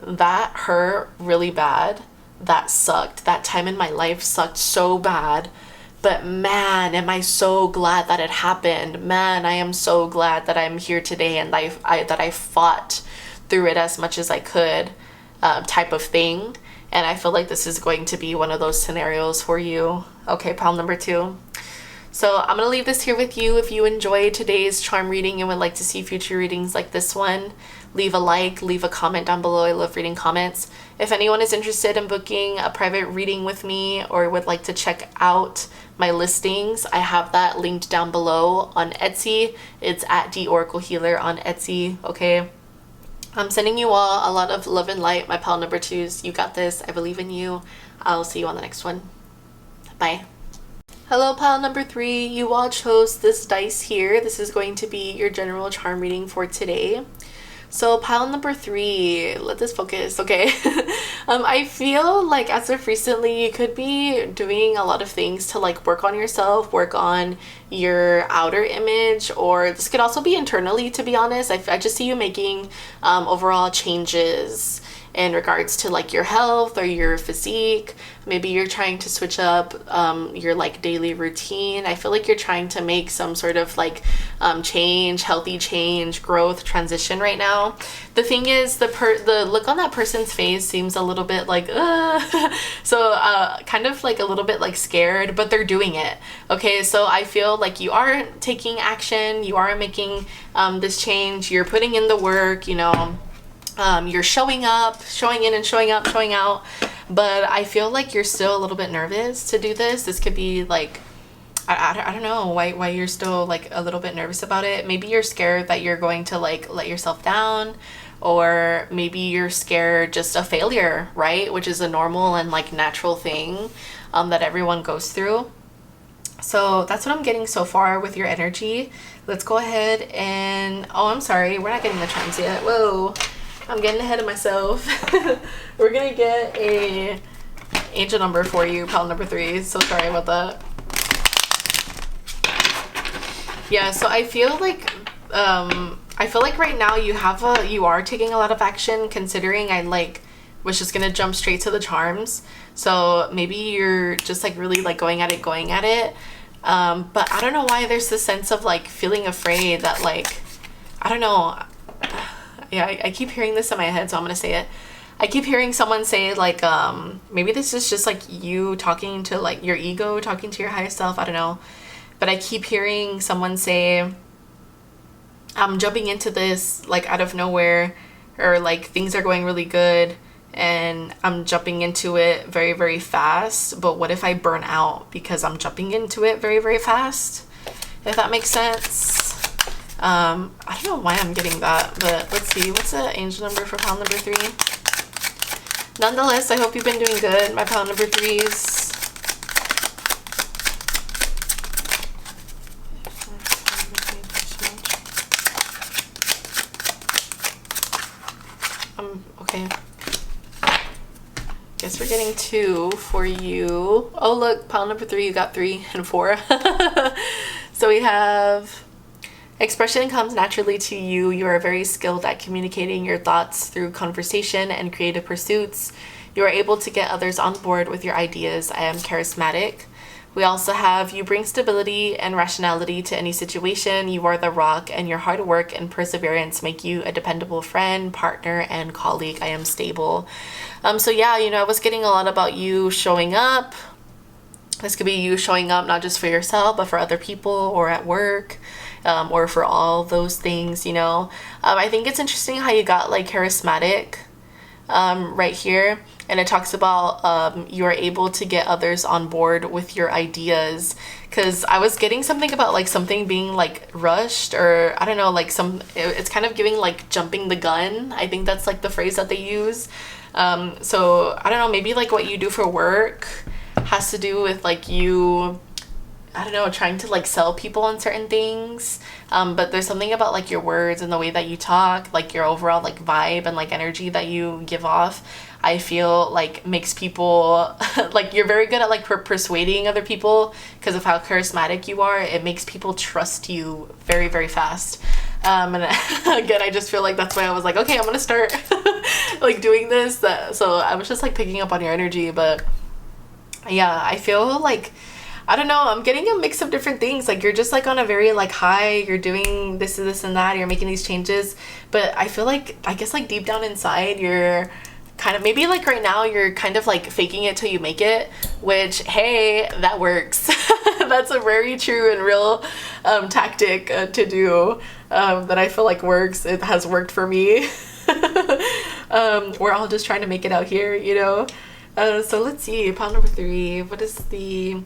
that hurt really bad. That sucked. That time in my life sucked so bad. But man, am I so glad that it happened. Man, I am so glad that I'm here today, and that I fought through it as much as I could, type of thing. And I feel like this is going to be one of those scenarios for you. Okay, pile number 2. So I'm going to leave this here with you. If you enjoyed today's charm reading and would like to see future readings like this one, leave a like, leave a comment down below. I love reading comments. If anyone is interested in booking a private reading with me or would like to check out my listings, I have that linked down below on Etsy. It's at DeeOracleHealer on Etsy, okay? I'm sending you all a lot of love and light, my pile number 2s. You got this. I believe in you. I'll see you on the next one. Bye. Hello, pile number 3. You all chose this dice here. This is going to be your general charm reading for today. So pile number 3, let this focus, okay? I feel like as of recently, you could be doing a lot of things to like work on yourself, work on your outer image, or this could also be internally, to be honest. I just see you making overall changes in regards to like your health or your physique. Maybe you're trying to switch up your like daily routine. I feel like you're trying to make some sort of like change, healthy change, growth, transition right now. The thing is, the look on that person's face seems a little bit like so kind of like a little bit like scared, but they're doing it. Okay, so I feel like you are taking action, you are making this change, you're putting in the work, you know. You're showing up, showing in and showing up, showing out, but I feel like you're still a little bit nervous to do this. This could be like, I don't know why you're still like a little bit nervous about it. Maybe you're scared that you're going to like let yourself down, or maybe you're scared just of failure, right? Which is a normal and like natural thing that everyone goes through. So that's what I'm getting so far with your energy. Let's go ahead and, oh, I'm sorry, we're not getting the charms yet. Whoa. I'm getting ahead of myself. We're gonna get a angel number for you, pile number 3. So sorry about that. Yeah, so I feel like right now you are taking a lot of action, considering I like was just gonna jump straight to the charms. So maybe you're just like really like going at it. But I don't know why there's this sense of like feeling afraid that like, I don't know. Yeah, I keep hearing this in my head, so I'm gonna say it. I keep hearing someone say like, maybe this is just like you talking to like your ego, talking to your highest self, I don't know. But I keep hearing someone say, I'm jumping into this like out of nowhere, or like things are going really good and I'm jumping into it very, very fast. But what if I burn out because I'm jumping into it very, very fast? If that makes sense. I don't know why I'm getting that, but let's see. What's the angel number for pile number 3? Nonetheless, I hope you've been doing good, my pile number 3s. Okay. Guess we're getting 2 for you. Oh, look, pile number 3, you got 3 and 4. So we have... Expression comes naturally to you. You are very skilled at communicating your thoughts through conversation and creative pursuits. You are able to get others on board with your ideas. I am charismatic. We also have, you bring stability and rationality to any situation. You are the rock, and your hard work and perseverance make you a dependable friend, partner, and colleague. I am stable. So yeah, you know, I was getting a lot about you showing up. This could be you showing up not just for yourself, but for other people or at work. Or for all those things, you know. I think it's interesting how you got like charismatic right here. and it talks about you're able to get others on board with your ideas. Because I was getting something about like something being like rushed, or I don't know, like it's kind of giving like jumping the gun. I think that's like the phrase that they use. So I don't know, maybe like what you do for work has to do with like you, I don't know, trying to like sell people on certain things. But there's something about like your words and the way that you talk, like your overall like vibe and like energy that you give off, I feel like makes people like you're very good at like persuading other people because of how charismatic you are. It makes people trust you very, very fast. And again, I just feel like that's why I was like, okay, I'm gonna start like doing this. So I was just like picking up on your energy. But yeah, I feel like, I don't know, I'm getting a mix of different things. Like you're just like on a very like high, you're doing this and this and that, you're making these changes. But I feel like, I guess like deep down inside, you're kind of, maybe like right now you're kind of like faking it till you make it, which, hey, that works. That's a very true and real tactic to do, that I feel like works. It has worked for me. We're all just trying to make it out here, you know. So let's see, pile number 3. What is the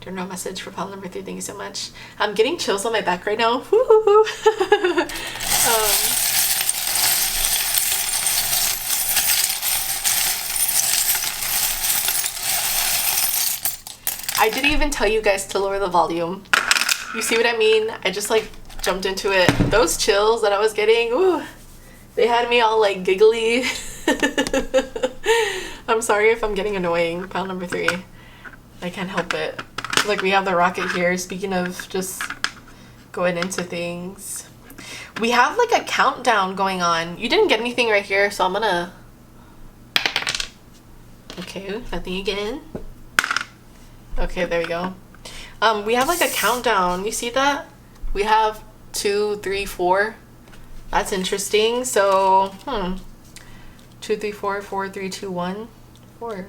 journal message for pile number 3? Thank you so much. I'm getting chills on my back right now. I didn't even tell you guys to lower the volume. You see what I mean? I just like jumped into it. Those chills that I was getting, ooh, they had me all like giggly. I'm sorry if I'm getting annoying. Pile number 3. I can't help it. Like we have the rocket here. Speaking of just going into things, we have like a countdown going on. You didn't get anything right here, so I'm gonna, okay, nothing again. Okay, there we go. We have like a countdown. You see that? We have 2, 3, 4. That's interesting. So 2, 3, 4, 4, 3, 2, 1, 4,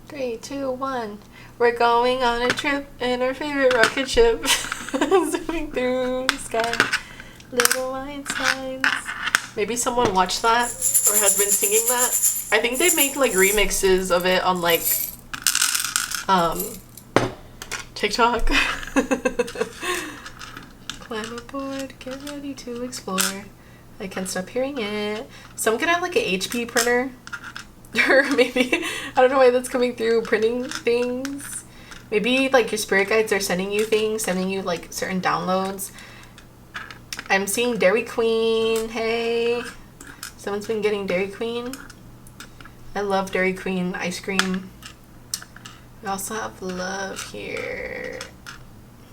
3, 2, 1. We're going on a trip in our favorite rocket ship, zooming through the sky. Little Einsteins. Maybe someone watched that or has been singing that. I think they make like remixes of it on like TikTok. Climb aboard, get ready to explore. I can't stop hearing it. Some could have like an HP printer. Or maybe, I don't know why that's coming through, printing things. Maybe like your spirit guides are sending you things, sending you like certain downloads. I'm seeing Dairy Queen. Hey, someone's been getting Dairy Queen. I love Dairy Queen ice cream. We also have love here.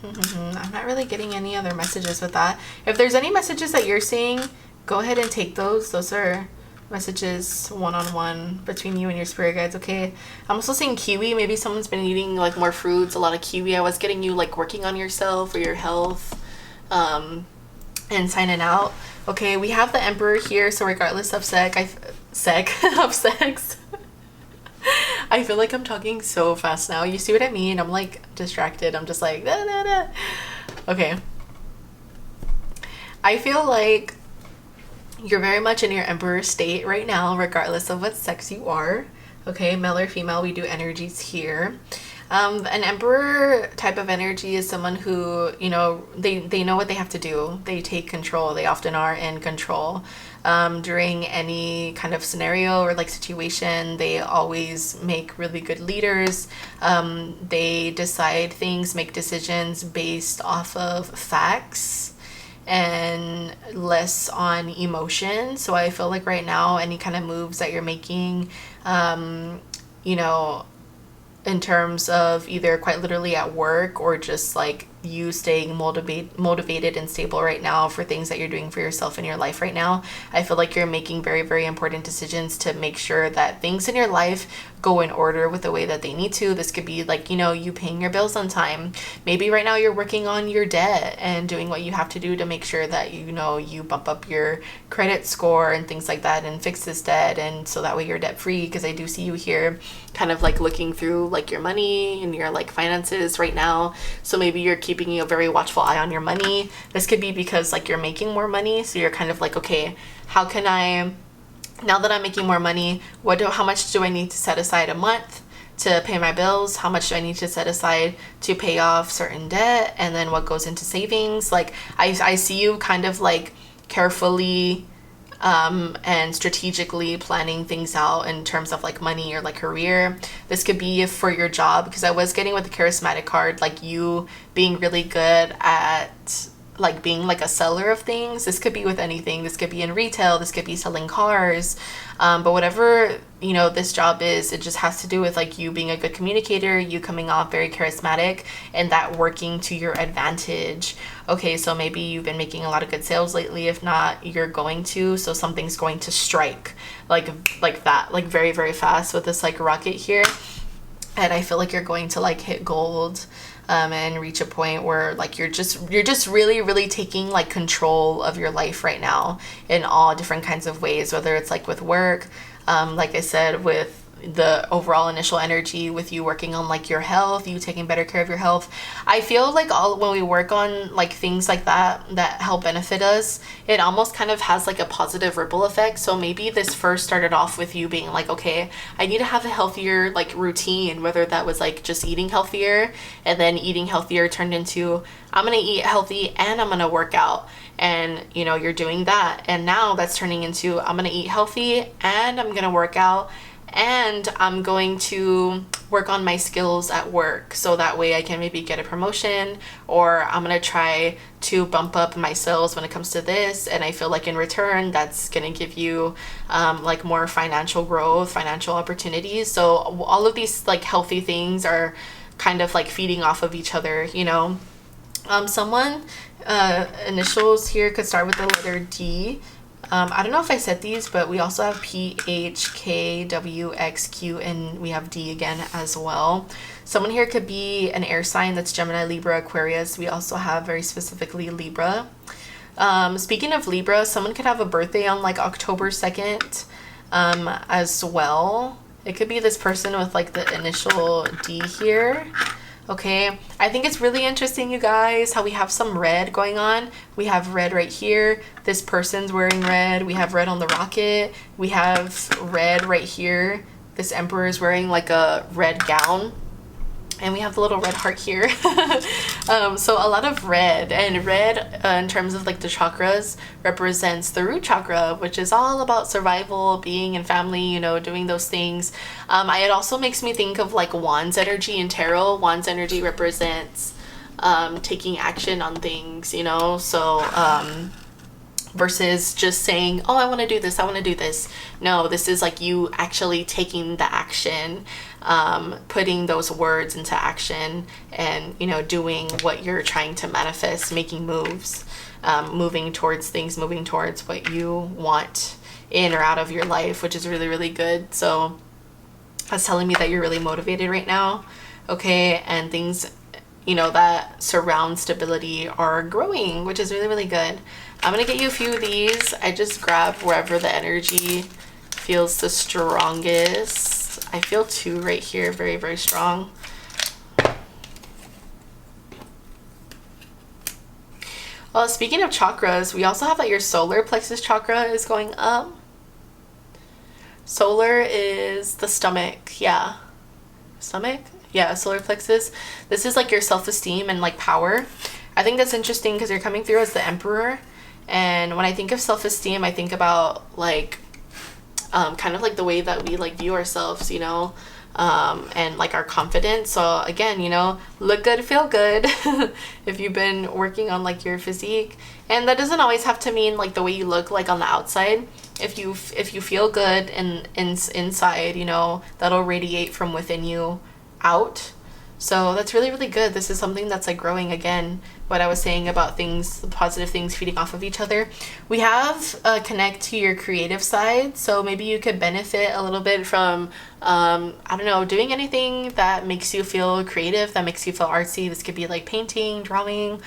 I'm not really getting any other messages with that. If there's any messages that you're seeing, go ahead and take those. Those are messages one-on-one between you and your spirit guides, okay? I'm also seeing kiwi. Maybe someone's been eating like more fruits, a lot of kiwi. I was getting you like working on yourself or your health, and signing out. Okay, we have the Emperor here, so regardless of sex, I feel like I'm talking so fast now. You see what I mean? I'm like distracted. I'm just like da, da, da. Okay. I feel like you're very much in your Emperor state right now, regardless of what sex you are. Okay, male or female, we do energies here. An Emperor type of energy is someone who, you know, they know what they have to do. They take control. They often are in control. During any kind of scenario or like situation, they always make really good leaders. They decide things, make decisions based off of facts and less on emotion. So I feel like right now, any kind of moves that you're making, you know, in terms of either quite literally at work or just like you staying motivated and stable right now for things that you're doing for yourself in your life right now, I feel like you're making very, very important decisions to make sure that things in your life go in order with the way that they need to. This could be like, you know, you paying your bills on time. Maybe right now you're working on your debt and doing what you have to do to make sure that, you know, you bump up your credit score and things like that and fix this debt, and so that way you're debt free. Because I do see you here kind of like looking through like your money and your like finances right now. So maybe you're keeping a very watchful eye on your money. This could be because like you're making more money, so you're kind of like, okay, how can I now that I'm making more money, how much do I need to set aside a month to pay my bills? How much do I need to set aside to pay off certain debt? And then what goes into savings? Like I see you kind of like carefully and strategically planning things out in terms of like money or like career. This could be for your job, because I was getting with the charismatic card, like you being really good at like being like a seller of things. This could be with anything. This could be in retail. This could be selling cars. But whatever, you know, this job is, it just has to do with like you being a good communicator, you coming off very charismatic, and that working to your advantage. Okay, so maybe you've been making a lot of good sales lately. If not, you're going to. So something's going to strike like that, like very, very fast with this like rocket here. And I feel like you're going to like hit gold. And reach a point where like you're just really, really taking like control of your life right now in all different kinds of ways, whether it's like with work, like I said, with the overall initial energy, with you working on like your health, you taking better care of your health. I feel like when we work on like things like that help benefit us, it almost kind of has like a positive ripple effect. So maybe this first started off with you being like, okay, I need to have a healthier like routine, whether that was like just eating healthier, and then eating healthier turned into I'm gonna eat healthy and I'm gonna work out. And you know, you're doing that, and now that's turning into I'm gonna eat healthy and I'm gonna work out, and I'm going to work on my skills at work so that way I can maybe get a promotion, or I'm going to try to bump up my sales when it comes to this, and I feel like in return that's going to give you like more financial growth, financial opportunities. So all of these like healthy things are kind of like feeding off of each other, you know. Someone initials here could start with the letter D. I don't know if I said these, but we also have P, H, K, W, X, Q, and we have D again as well. Someone here could be an air sign, that's Gemini, Libra, Aquarius. We also have very specifically Libra. Speaking of Libra, someone could have a birthday on like October 2nd as well. It could be this person with like the initial D here. Okay, I think it's really interesting, you guys, how we have some red going on. We have red right here. This person's wearing red. We have red on the rocket. We have red right here. This emperor is wearing like a red gown. And we have the little red heart here. So a lot of red, and red in terms of like the chakras represents the root chakra, which is all about survival, being in family, you know, doing those things. It also makes me think of like Wands energy in tarot. Wands energy represents taking action on things, you know, so versus just saying, oh, I want to do this, I want to do this. No, this is like you actually taking the action, putting those words into action, and, you know, doing what you're trying to manifest, making moves, moving towards things, moving towards what you want in or out of your life, which is really, really good. So that's telling me that you're really motivated right now. Okay, and things, you know, that surround stability are growing, which is really, really good. I'm gonna get you a few of these. I just grab wherever the energy feels the strongest. I feel 2 right here, very, very strong. Well, speaking of chakras, we also have that your solar plexus chakra is going up. Solar is the stomach, yeah. Stomach? Yeah, solar plexus. This is like your self-esteem and like power. I think that's interesting because you're coming through as the emperor. And when I think of self-esteem, I think about like kind of like the way that we like view ourselves, you know, and like our confidence. So again, you know, look good, feel good. If you've been working on like your physique, and that doesn't always have to mean like the way you look like on the outside. If you feel good and inside, you know, that'll radiate from within you out. So that's really, really good. This is something that's like growing again. What I was saying about things, the positive things feeding off of each other. We have connect to your creative side. So maybe you could benefit a little bit from, I don't know, doing anything that makes you feel creative, that makes you feel artsy. This could be like painting, drawing.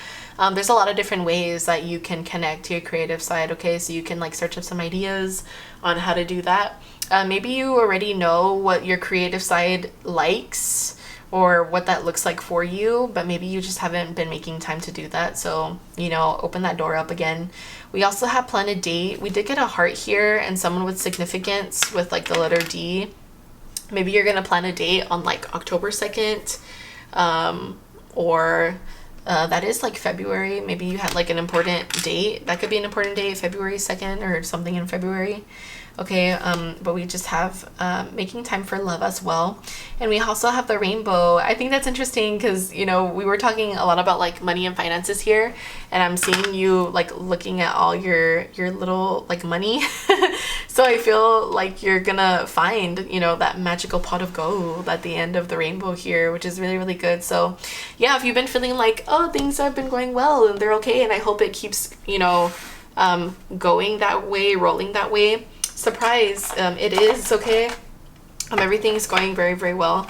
There's a lot of different ways that you can connect to your creative side. Okay, so you can like search up some ideas on how to do that. Maybe you already know what your creative side likes, or what that looks like for you, but maybe you just haven't been making time to do that. So, you know, open that door up again. We also have plan a date. We did get a heart here and someone with significance with like the letter D. Maybe you're gonna plan a date on like October 2nd, or that is like February. Maybe you had like an important date. That could be an important date, February 2nd or something in February. Okay, but we just have making time for love as well. And we also have the rainbow. I think that's interesting because, you know, we were talking a lot about like money and finances here, and I'm seeing you like looking at all your little like money. So I feel like you're gonna find, you know, that magical pot of gold at the end of the rainbow here, which is really, really good. So yeah, if you've been feeling like, oh, things have been going well and they're okay, and I hope it keeps, you know, going that way, rolling that way. Surprise, it is okay. Everything's going very, very well.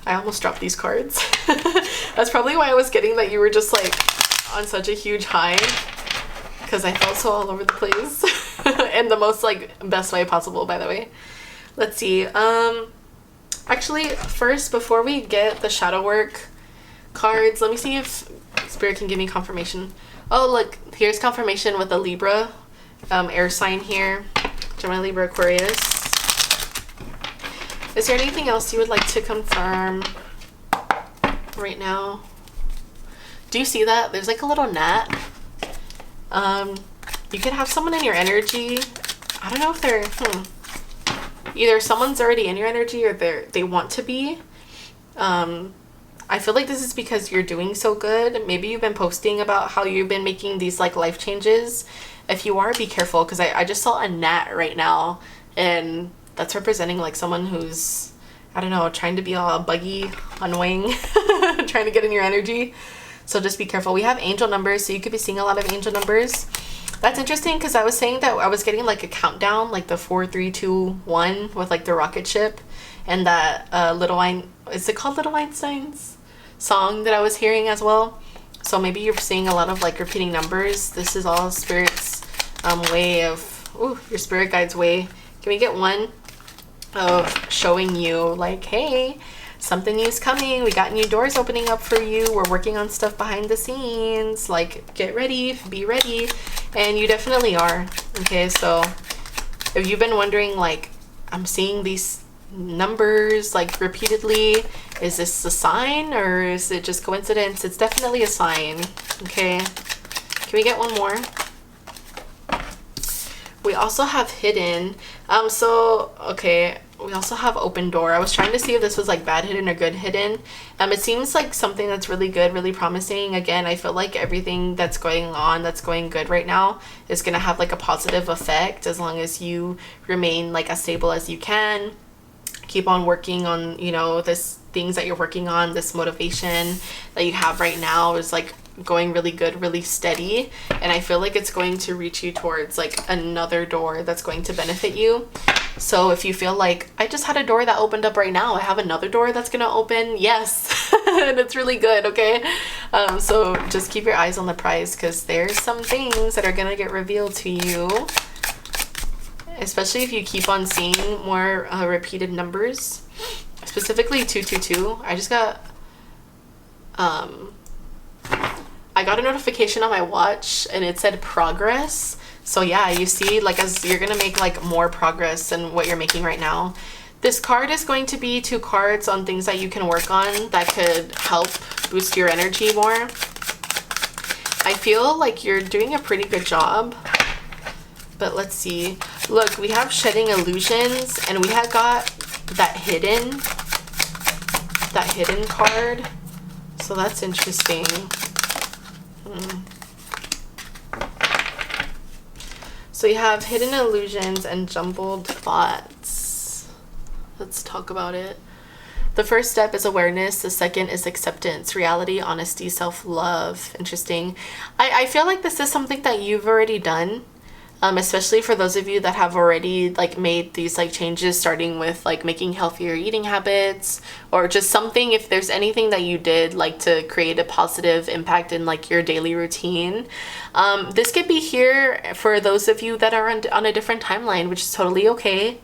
I almost dropped these cards. That's probably why I was getting that you were just like on such a huge high, because I felt so all over the place. In the most like best way possible, by the way. Let's see. Actually, first, before we get the shadow work cards, let me see if Spirit can give me confirmation. Oh, look, here's confirmation with a Libra air sign here. Gemini, Libra, Aquarius. Is there anything else you would like to confirm right now? Do you see that? There's like a little gnat. You could have someone in your energy. I don't know if they're either someone's already in your energy or they want to be. I feel like this is because you're doing so good. Maybe you've been posting about how you've been making these like life changes. If you are, be careful, because I just saw a gnat right now, and that's representing like someone who's, I don't know, trying to be all buggy, annoying, trying to get in your energy. So just be careful. We have angel numbers, so you could be seeing a lot of angel numbers. That's interesting, because I was saying that I was getting like a countdown, like the 4, 3, 2, 1 with like the rocket ship, and that is it called Little Einstein's song that I was hearing as well. So maybe you're seeing a lot of like repeating numbers. This is all Spirit's way of, your spirit guide's way. Can we get one of showing you like, hey, something new is coming. We got new doors opening up for you. We're working on stuff behind the scenes. Like, get ready, be ready. And you definitely are. Okay, so if you've been wondering, like, I'm seeing these numbers like repeatedly, is this a sign or is it just coincidence? It's definitely a sign. Okay, can we get one more? We also have hidden. Okay, we also have open door. I was trying to see if this was like bad hidden or good hidden. It seems like something that's really good, really promising. Again, I feel like everything that's going on, that's going good right now, is gonna have like a positive effect as long as you remain like as stable as you can. Keep on working on, you know, this things that you're working on. This motivation that you have right now is like going really good, really steady, and I feel like it's going to reach you towards like another door that's going to benefit you. So if you feel like, I just had a door that opened up right now, I have another door that's gonna open, yes. And it's really good. Okay, so just keep your eyes on the prize, because there's some things that are gonna get revealed to you, especially if you keep on seeing more repeated numbers, specifically 222. I just got I got a notification on my watch and it said progress. So yeah, you see, like, as you're gonna make like more progress than what you're making right now. This card is going to be 2 cards on things that you can work on that could help boost your energy more. I feel like you're doing a pretty good job, but let's see. Look, we have shedding illusions, and we have got that hidden card. So that's interesting. So you have hidden illusions and jumbled thoughts. Let's talk about it. The first step is awareness. The second is acceptance, reality, honesty, self-love. Interesting. I feel like this is something that you've already done. Especially for those of you that have already like made these like changes, starting with like making healthier eating habits, or just something, if there's anything that you did like to create a positive impact in like your daily routine. This could be here for those of you that are on a different timeline, which is totally okay.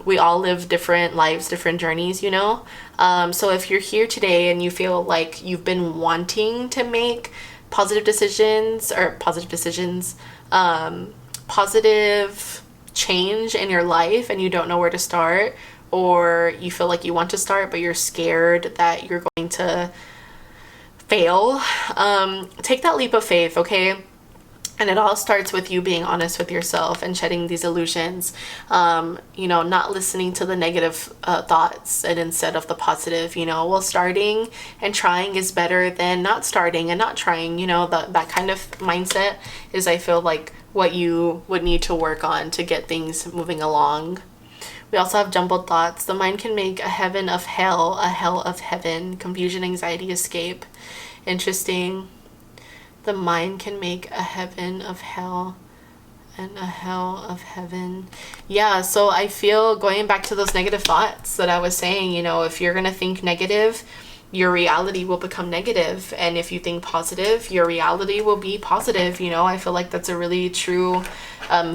We all live different lives, different journeys, you know? So if you're here today and you feel like you've been wanting to make positive decisions, positive change in your life, and you don't know where to start, or you feel like you want to start but you're scared that you're going to fail, take that leap of faith, okay? And it all starts with you being honest with yourself and shedding these illusions, you know, not listening to the negative thoughts and instead of the positive, you know. Well, starting and trying is better than not starting and not trying, you know. That kind of mindset is, I feel like, what you would need to work on to get things moving along. We also have jumbled thoughts. The mind can make a heaven of hell, a hell of heaven. Confusion, anxiety, escape. Interesting. The mind can make a heaven of hell and a hell of heaven. Yeah, so I feel, going back to those negative thoughts that I was saying, you know, if you're going to think negative, your reality will become negative. And if you think positive, your reality will be positive. You know, I feel like that's a really true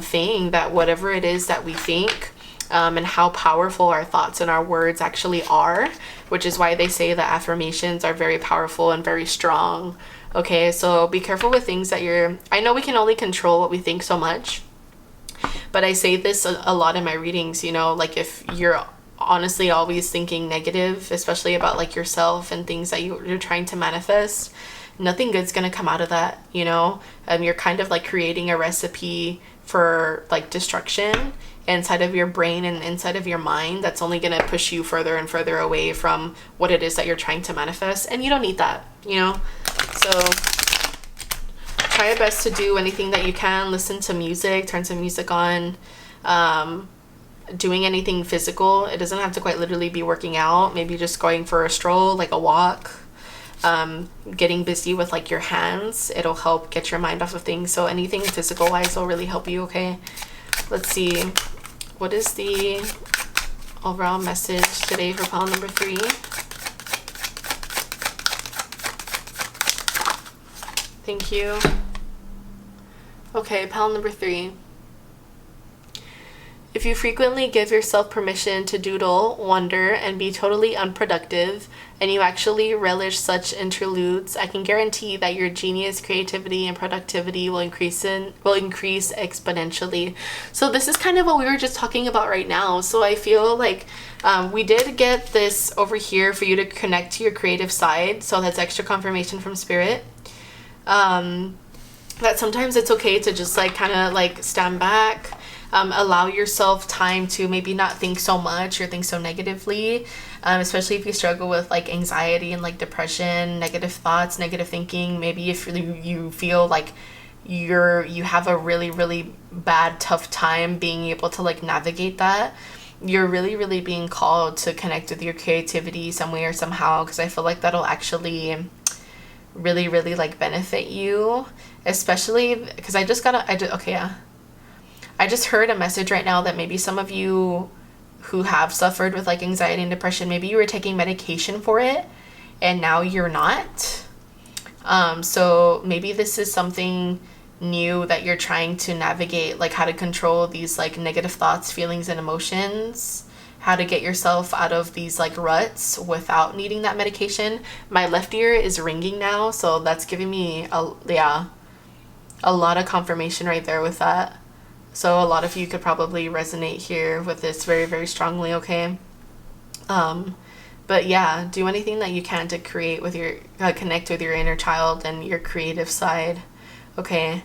thing, that whatever it is that we think, and how powerful our thoughts and our words actually are, which is why they say that affirmations are very powerful and very strong. Okay, so be careful with things that I know we can only control what we think so much, but I say this a lot in my readings, you know, like if you're honestly always thinking negative, especially about like yourself and things that you're trying to manifest, nothing good's gonna come out of that, you know. You're kind of like creating a recipe for like destruction inside of your brain and inside of your mind that's only gonna push you further and further away from what it is that you're trying to manifest, and you don't need that, you know. So try your best to do anything that you can. Listen to music, turn some music on, doing anything physical. It doesn't have to quite literally be working out. Maybe just going for a stroll, like a walk, getting busy with like your hands. It'll help get your mind off of things. So anything physical wise will really help you. Okay, let's see, what is the overall message today for pile number 3? Thank you. Okay, pile number 3. If you frequently give yourself permission to doodle, wonder, and be totally unproductive, and you actually relish such interludes, I can guarantee that your genius, creativity, and productivity will increase exponentially. So this is kind of what we were just talking about right now. So I feel like we did get this over here for you to connect to your creative side. So that's extra confirmation from Spirit. That sometimes it's okay to just like kind of like stand back, allow yourself time to maybe not think so much or think so negatively, especially if you struggle with like anxiety and like depression, negative thoughts, negative thinking. Maybe if you feel like you have a really, really bad, tough time being able to like navigate that, you're really, really being called to connect with your creativity some way or somehow, because I feel like that'll actually really, really like benefit you, especially because I just heard a message right now that maybe some of you who have suffered with like anxiety and depression, maybe you were taking medication for it and now you're not. So maybe this is something new that you're trying to navigate, like how to control these like negative thoughts, feelings, and emotions, how to get yourself out of these like ruts without needing that medication. My left ear is ringing now, so that's giving me a lot of confirmation right there with that. So a lot of you could probably resonate here with this very, very strongly, okay? But yeah, do anything that you can to create with your connect with your inner child and your creative side, okay?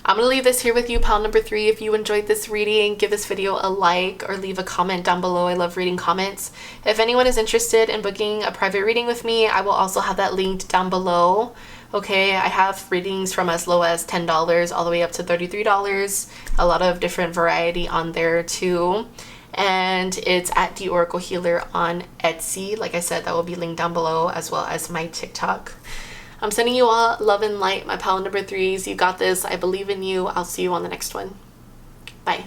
I'm going to leave this here with you, pile number 3. If you enjoyed this reading, give this video a like or leave a comment down below. I love reading comments. If anyone is interested in booking a private reading with me, I will also have that linked down below. Okay, I have readings from as low as $10 all the way up to $33. A lot of different variety on there too. And it's at DeeOracleHealer on Etsy. Like I said, that will be linked down below, as well as my TikTok. I'm sending you all love and light, my pile number 3s. You got this. I believe in you. I'll see you on the next one. Bye.